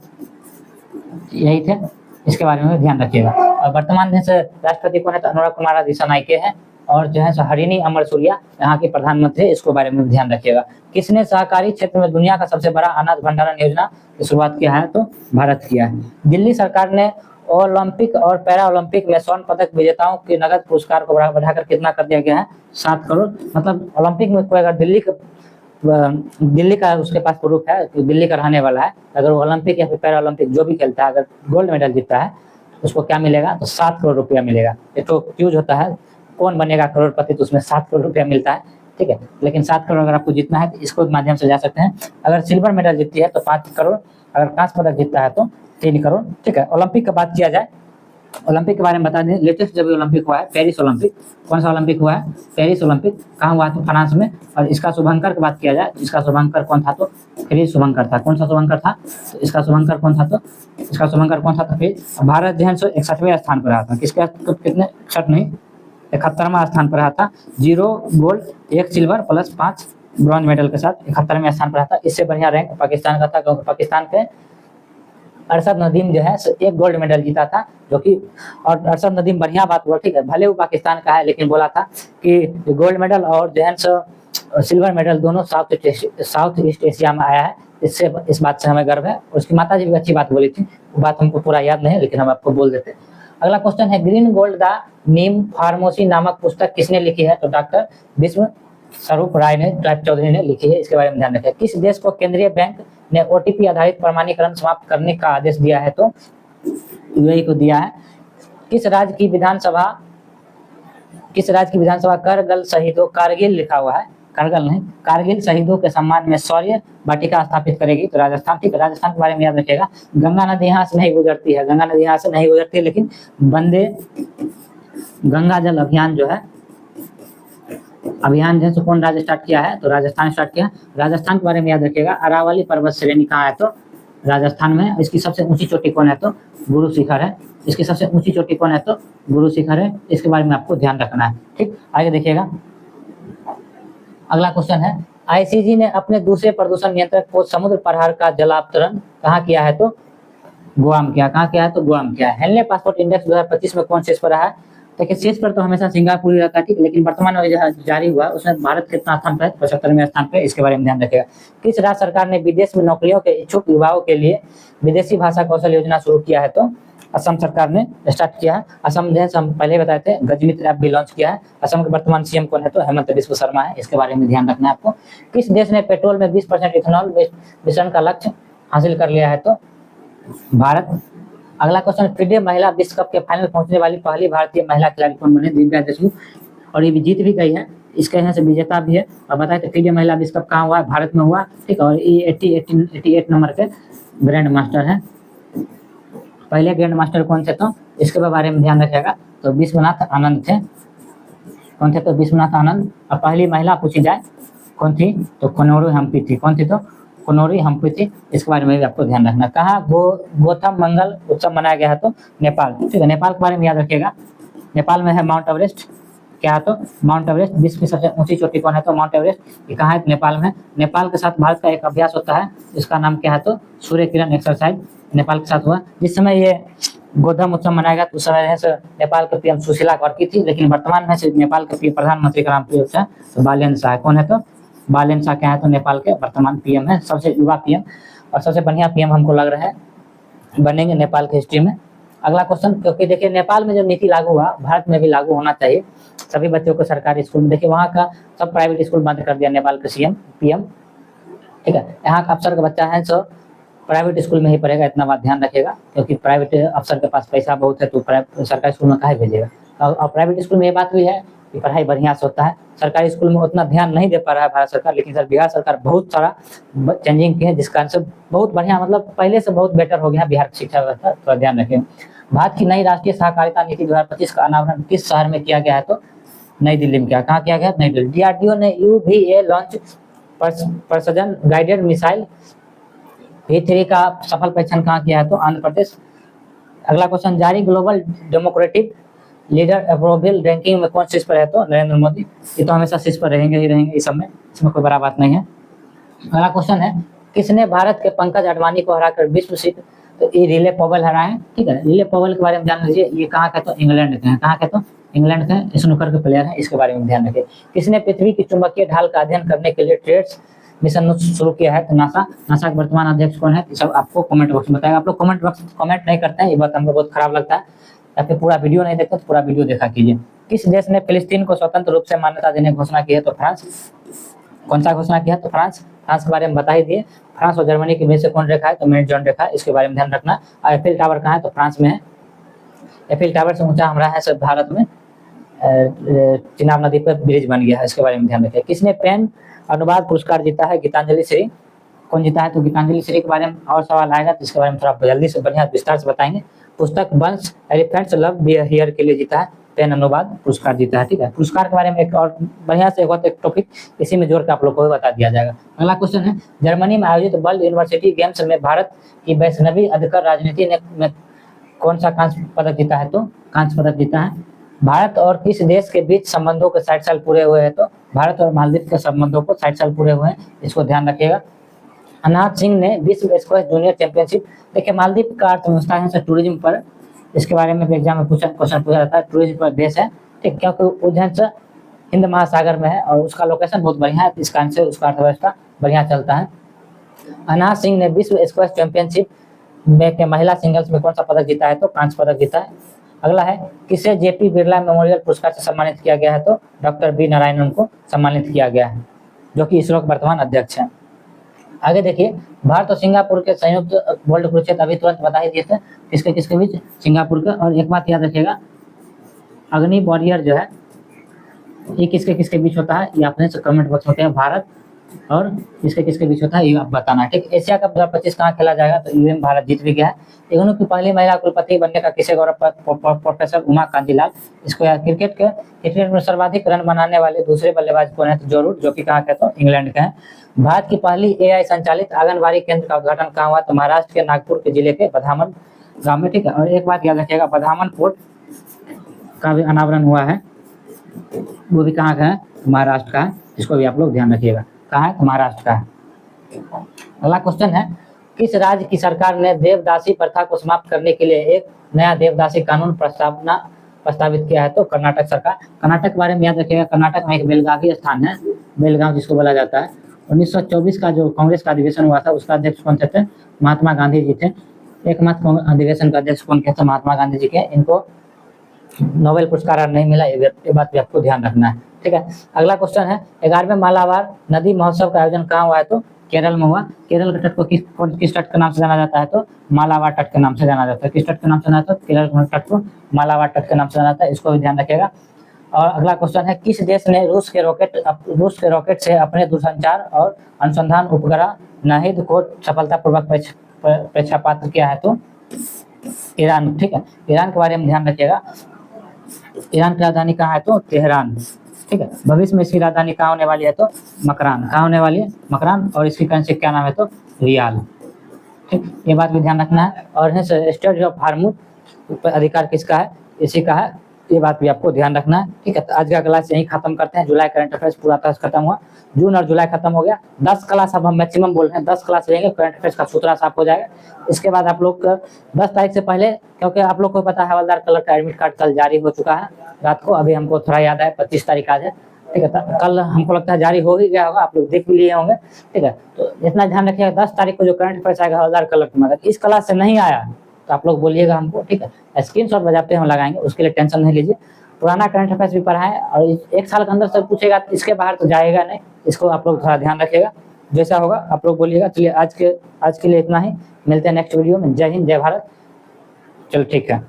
यही थे, इसके बारे में ध्यान रखिएगा। और वर्तमान में से राष्ट्रपति कौन है? तो अनुराग कुमार दिसानायके है। और जो है सो हरिणी अमर सूर्या यहाँ के प्रधानमंत्री, इसको बारे में ध्यान रखिएगा। किसने सहकारी क्षेत्र में दुनिया का सबसे बड़ा अनाज भंडारण योजना की शुरुआत किया है? तो भारत किया है। दिल्ली सरकार ने ओलंपिक और पैरा ओलंपिक में स्वर्ण पदक विजेताओं के नगद पुरस्कार को बढ़ाकर कितना कर दिया गया है? 7 करोड़। मतलब ओलंपिक में कोई अगर दिल्ली का उसके पास प्रूफ है कि दिल्ली का रहने वाला है, अगर वो ओलंपिक या फिर पैरा ओलंपिक जो भी खेलता है, अगर गोल्ड मेडल जीतता है उसको क्या मिलेगा? तो 7 करोड़ रुपया मिलेगा। ये तो यूज होता है, कौन बनेगा करोड़पति, तो उसमें 7 करोड़ रुपया मिलता है, ठीक है। लेकिन 7 करोड़ अगर आपको जीतना है तो इसको माध्यम से जा सकते हैं। अगर सिल्वर मेडल जीतती है तो 5 करोड़, अगर कांस्य पदक जीतता है तो 3 करोड़, ठीक है। ओलंपिक की बात किया जाए, ओलंपिक के बारे में बता दें, लेटेस्ट जब ओलंपिक हुआ है पेरिस ओलंपिक। कौन सा ओलंपिक हुआ है? Paris Olympic. कहाँ हुआ? तो फ्रांस में। और इसका शुभंकर की बात किया जाए, इसका शुभंकर कौन था? तो फिर शुभंकर था। कौन सा शुभंकर था? तो इसका शुभंकर कौन था? तो इसका शुभंकर कौन था? तो फिर भारत जो है 61वें स्थान पर रहा था। किसके कितने? 61 नहीं, 71वां स्थान पर रहा था। 0 gold, 1 silver plus 5 bronze medal के साथ 71वें स्थान पर रहा था। इससे बढ़िया रैंक पाकिस्तान का था, क्योंकि पाकिस्तान के अरशद नदीम जो है 1 गोल्ड मेडल जीता था, जो कि, और अरशद नदीम बढ़िया बात हुआ, ठीक है, भले वो पाकिस्तान का है लेकिन बोला था कि गोल्ड मेडल और जो है सिल्वर मेडल दोनों साउथ ईस्ट एशिया में आया है। इससे इस बात से हमें गर्व है। उसकी माता जी भी अच्छी बात बोली थी, वो बात हमको पूरा याद नहीं, लेकिन हम आपको बोल देते हैं। अगला क्वेश्चन है, green gold the Neem pharmacy नामक पुस्तक किसने लिखी है? तो डॉक्टर विश्व स्वरूप राय ने, टाइप चौधरी ने लिखी है। इसके बारे में ध्यान रखें। किस देश को केंद्रीय बैंक ने ओटीपी आधारित प्रमाणीकरण समाप्त करने का आदेश दिया है? तो यूएई को दिया है। किस राज्य की विधानसभा कारगिल शहीदों, कारगिल लिखा हुआ है, कारगिल नहीं, कारगिल शहीदों के सम्मान में शौर्य वाटिका स्थापित करेगी? तो राजस्थान, ठीक है। राजस्थान के बारे में याद रखिएगा। गंगा नदी यहाँ से नहीं गुजरती है, गंगा नदी यहाँ से नहीं गुजरती है, लेकिन वंदे गंगा जल अभियान जो है, अभियान जो है कौन राज्य स्टार्ट किया है? तो राजस्थान स्टार्ट किया। राजस्थान के बारे में याद रखिएगा। अरावली पर्वत श्रेणी कहाँ है? तो राजस्थान में। इसकी सबसे ऊंची चोटी कौन है? तो गुरु शिखर है। इसकी सबसे ऊंची चोटी कौन है? तो गुरु शिखर है। इसके बारे में आपको ध्यान रखना है, ठीक। आगे देखिएगा, अगला क्वेश्चन है, आईसीजी ने अपने दूसरे प्रदूषण नियंत्रक को समुद्र प्रहार का जलावतरण कहाँ किया है? तो गोवा में किया। कहाँ किया है? तो गोवा में किया है। हेनले पासपोर्ट इंडेक्स 2025 में कौन शीर्ष पर रहा है? देखिए, शीर्ष पर तो हमेशा सिंगापुर ही रहता है, ठीक, लेकिन वर्तमान में जारी हुआ उसमें भारत कितना स्थान पर है? 75वें स्थान पर। इसके बारे में ध्यान रखिएगा। किस राज्य सरकार ने विदेश में नौकरियों के इच्छुक युवाओं के लिए विदेशी भाषा कौशल योजना शुरू किया है? तो असम सरकार ने स्टार्ट किया है। असम जो है हम पहले बताए थे, गजनीत ऐप भी लॉन्च किया है। असम के वर्तमान सीएम कौन है? तो हेमंत बिस्व शर्मा है। इसके बारे में ध्यान रखना है आपको। किस देश ने पेट्रोल में 20% इथेनॉल मिश्रण का लक्ष्य हासिल कर लिया है? तो भारत। अगला क्वेश्चन, फिडे महिला विश्व कप के फाइनल पहुंचने वाली पहली भारतीय महिला खिलाड़ी कौन बने? दिव्या देशमुख। और ये भी जीत भी गई है, इसके यहाँ से विजेता भी है। और बताए तो फिडे महिला विश्व कप कहाँ हुआ है? भारत में हुआ, ठीक। और ये 88 नंबर के ग्रैंड मास्टर है। पहले ग्रैंड मास्टर कौन थे? तो इसके बारे में ध्यान रखिएगा। तो विश्वनाथ आनंद थे। कौन थे? तो विश्वनाथ आनंद। और पहली महिला पूछी जाए कौन थी? तो कोनोरू हम्पी थी। कौन थी? तो कोनोरू हम्पी थी। इसके बारे में भी आपको ध्यान रखना। कहाँ गौतम मंगल उत्सव मनाया गया है? तो नेपाल, ठीक है। नेपाल के बारे में याद रखिएगा। नेपाल में है माउंट एवरेस्ट। क्या है? तो माउंट एवरेस्ट। विश्व की सबसे ऊंची चोटी कौन है? तो माउंट एवरेस्ट। ये कहाँ है? नेपाल में। नेपाल के साथ भारत का एक अभ्यास होता है, इसका नाम क्या है? तो सूर्य किरण एक्सरसाइज नेपाल के साथ हुआ। जिस समय ये गौतम उत्सव मनाया गया उस समय से नेपाल के पीएम सुशीला गौरकी थी, लेकिन वर्तमान में से नेपाल के प्रधानमंत्री का नाम है तो बालेन शाह। कौन है? तो बालेन शाह क्या है? तो नेपाल के वर्तमान पीएम है, सबसे युवा पीएम और सबसे बढ़िया पीएम हमको लग रहा है बनेंगे नेपाल की हिस्ट्री में। अगला क्वेश्चन, क्योंकि देखिए नेपाल में जो नीति लागू हुआ भारत में भी लागू होना चाहिए। सभी बच्चों को सरकारी स्कूल में, देखिए वहाँ का सब प्राइवेट स्कूल बंद कर दिया नेपाल के सीएम पीएम, ठीक है। यहाँ का अफसर का बच्चा है सो प्राइवेट स्कूल में ही पढ़ेगा, इतना बात ध्यान रखिएगा, क्योंकि प्राइवेट अफसर के पास पैसा बहुत है तो सरकारी स्कूल में काहे भेजेगा। और प्राइवेट स्कूल में ये बात भी है कि पढ़ाई बढ़िया से होता है। सरकारी स्कूल में उतना ध्यान नहीं दे पा रहा है भारत सरकार, लेकिन सर बिहार सरकार बहुत सारा चेंजिंग की है जिसका से बहुत बढ़िया, मतलब पहले से बहुत बेटर हो गया बिहार की शिक्षा व्यवस्था। तो ध्यान रखें। भारत की नई राष्ट्रीय सहकारिता नीति 2025 का अनावरण किस शहर में किया गया है? तो नई दिल्ली में। क्या कहाँ किया गया? नई दिल्ली। डीआरडीओ ने UVA लॉन्च प्रसजन गाइडेड मिसाइल V3 का सफल परीक्षण कहाँ किया है? तो आंध्र प्रदेश। अगला क्वेश्चन, जारी global democratic leader approval ranking में कौन शीर्ष पर है? तो नरेंद्र मोदी। ये तो हमेशा शीर्ष पर रहेंगे ही रहेंगे इस सब में, इसमें कोई बड़ा बात नहीं है। अगला क्वेश्चन है, किसने भारत के पंकज अडवाणी को हराकर विश्व सीट? तो ये रिले पॉवेल हराए हैं, ठीक है। रिले पॉवेल के बारे में जान लीजिए, ये कहाँ के? तो इंग्लैंड के हैं। कहाँ के? तो इंग्लैंड के स्नूकर के प्लेयर हैं, इसके बारे में ध्यान रखिए। किसने पृथ्वी की चुंबकीय ढाल का अध्ययन करने के लिए ट्रेड्स मिशन शुरू किया है? तो नासा। नासा के वर्तमान अध्यक्ष कौन है? सब आपको कमेंट बॉक्स में बताएगा। आप लोग कमेंट नहीं करते हैं, ये बात हमको बहुत खराब लगता है, या फिर पूरा वीडियो नहीं देखते तो पूरा वीडियो देखा कीजिए। किस देश ने फिलिस्तीन को स्वतंत्र रूप से मान्यता देने की घोषणा की है? तो फ्रांस। कौन सा घोषणा किया? तो फ्रांस। फ्रांस के बारे में बता ही दिए। फ्रांस और जर्मनी के बीच से कौन रेखा है? तो मेडीटेरेनियन रेखा, इसके बारे में ध्यान रखना। और एफिल टावर कहाँ है? तो फ्रांस में है। एफिल टावर से ऊंचा हमारा है सब भारत में, चिनाब नदी पर ब्रिज बन गया है, इसके बारे में ध्यान रखिए। किसने पेन अनुवाद पुरस्कार जीता है? गीतांजलि श्री। कौन जीता है? तो गीतांजलि श्री के बारे में और सवाल आएगा तो इसके बारे में थोड़ा जल्दी से बढ़िया विस्तार से बताएंगे। पुस्तक वंश एलिफेंट्स लव बी हियर के लिए जीता है, पेन अनुवाद पुरस्कार जीता है, ठीक है। पुरस्कार के बारे में एक और बढ़िया से एक टॉपिक इसी में जोड़ के आप लोग को बता दिया जाएगा। अगला क्वेश्चन है, जर्मनी में आयोजित वर्ल्ड यूनिवर्सिटी गेम्स में भारत की वैष्णवी अधिकार राजनीति ने कौन सा कांस्य पदक जीता है? तो कांस्य पदक जीता है। भारत और किस देश के बीच संबंधों के 60 साल पूरे हुए हैं? तो भारत और मालदीव के संबंधों को 60 साल पूरे हुए हैं, इसको ध्यान रखिएगा। अनाथ सिंह ने विश्व स्क्वैश जूनियर चैंपियनशिप, देखिए मालदीव का अर्थव्यवस्था है टूरिज्म पर, इसके बारे में एग्जाम में क्वेश्चन पूछा जाता है। टूरिज्म पर देश है, ठीक, क्योंकि उज्जैन से हिंद महासागर में है और उसका लोकेशन बहुत बढ़िया है, इस कारण से उसका अर्थव्यवस्था बढ़िया चलता है। अनाथ सिंह ने विश्व स्क्वैश चैंपियनशिप में के महिला सिंगल्स में कौन सा पदक जीता है? तो कांस्य पदक जीता है। अगला है, किसे जेपी बिरला मेमोरियल पुरस्कार से सम्मानित किया गया है? तो डॉक्टर बी नारायणन को सम्मानित किया गया है, जो कि इसरो के वर्तमान अध्यक्ष हैं। आगे देखिए, भारत और सिंगापुर के संयुक्त वर्ल्ड कुरुक्षेत्र अभी तुरंत बता ही दिए थे, किसके किसके बीच? सिंगापुर का। और एक बात याद रखिएगा, अग्नि वॉरियर जो है ये किसके किसके बीच होता है? ये आपने कमेंट बॉक्स में कहें, भारत और किसके किसके बीच होता है ये आप बताना, ठीक। एशिया कप 2025 कहाँ खेला जाएगा? तो यूएम भारत जीत भी गया है। इग्नू की पहली महिला कुलपति बनने का किसे गौरव? प्रोफेसर उमा कांजीलाल। इसको याद। क्रिकेट में सर्वाधिक रन बनाने वाले दूसरे बल्लेबाज कौन है? तो जो रूट, जो कि कहाँ के? तो इंग्लैंड के हैं। भारत की पहली एआई संचालित आंगनबाड़ी केंद्र का उद्घाटन कहाँ हुआ? तो महाराष्ट्र के नागपुर के जिले के बधामन गाँव में, ठीक है। और एक बात याद रखिएगा, बधामन पोर्ट का भी अनावरण हुआ है, वो भी कहाँ का है? महाराष्ट्र का है, इसको भी आप लोग ध्यान रखिएगा। कहाँ है? महाराष्ट्र का है। अगला क्वेश्चन है, किस राज्य की सरकार ने देवदासी प्रथा को समाप्त करने के लिए एक नया देवदासी कानून प्रस्तावित किया है? तो कर्नाटक सरकार। कर्नाटक के बारे में याद रखिएगा, कर्नाटक में एक बेलगावी स्थान है, बेलगांव जिसको बोला जाता है। 1924 का जो कांग्रेस का अधिवेशन हुआ था उसका अध्यक्ष कौन थे? महात्मा गांधी जी थे। एकमात्र अधिवेशन का अध्यक्ष कौन थे? महात्मा गांधी जी के। इनको नोबेल पुरस्कार नहीं मिला, ये बात भी आपको ध्यान रखना है, ठीक है। अगला क्वेश्चन है, 11वें मालाबार नदी महोत्सव का आयोजन कहाँ हुआ है? तो केरल में हुआ। केरल के तट को किस तट के नाम से जाना जाता है? तो मालाबार तट के नाम से जाना जाता है। किस तट के नाम से जाना जाता है? केरल तट को मालाबार तट के नाम से जाना जाता है, इसको भी ध्यान रखिएगा। और अगला क्वेश्चन है, किस देश ने रूस के रॉकेट से अपने दूरसंचार और अनुसंधान उपग्रह नाहिद को सफलतापूर्वक प्रक्षेपात किया है? तो ईरान, ठीक है। ईरान के बारे में ध्यान रखिएगा, ईरान की राजधानी कहाँ है? तो तेहरान, ठीक है। भविष्य में इसकी राजधानी कहाँ होने वाली है? तो मकरान। कहाँ होने वाली है? मकरान। और इसकी करेंसी क्या नाम है? तो रियाल, ठीक, ये बात भी ध्यान रखना है। और स्टेट ऑफ हार्मूज पर अधिकार किसका है? इसी का है, ये बात भी आपको ध्यान रखना है, ठीक है। तो आज का क्लास यहीं खत्म करते हैं। जुलाई करंट अफेयर्स पूरा तरह से खत्म हुआ, जून और जुलाई खत्म हो गया। 10 क्लास अब हम मैक्सिमम बोल रहे हैं, 10 क्लास रहेंगे, करंट अफेयर्स का सूत्रा साफ हो जाएगा। इसके बाद आप लोग 10 तारीख से पहले, क्योंकि आप लोग को पता है हवलदार कलर का एडमिट कार्ड कल जारी हो चुका है रात को, अभी हमको थोड़ा याद है 25 तारीख आज है, ठीक है। तो कल हमको लगता है जारी हो ही गया होगा, आप लोग देख भी लिए होंगे, ठीक है। तो इतना ध्यान रखिएगा, 10 तारीख को जो करंट अफेयर्स आएगा हवलदार कलर में, अगर इस क्लास से नहीं आया तो आप लोग बोलिएगा हमको, ठीक है। स्क्रीनशॉट बजाते हम लगाएंगे, उसके लिए टेंशन नहीं लीजिए। पुराना करंट अफेयर्स भी पढ़ा है और 1 साल के अंदर से पूछेगा तो इसके बाहर तो जाएगा नहीं, इसको आप लोग थोड़ा ध्यान रखिएगा। जैसा होगा आप लोग बोलिएगा। चलिए आज के लिए इतना ही, मिलते हैं नेक्स्ट वीडियो में। जय हिंद, जय भारत। चलो ठीक है।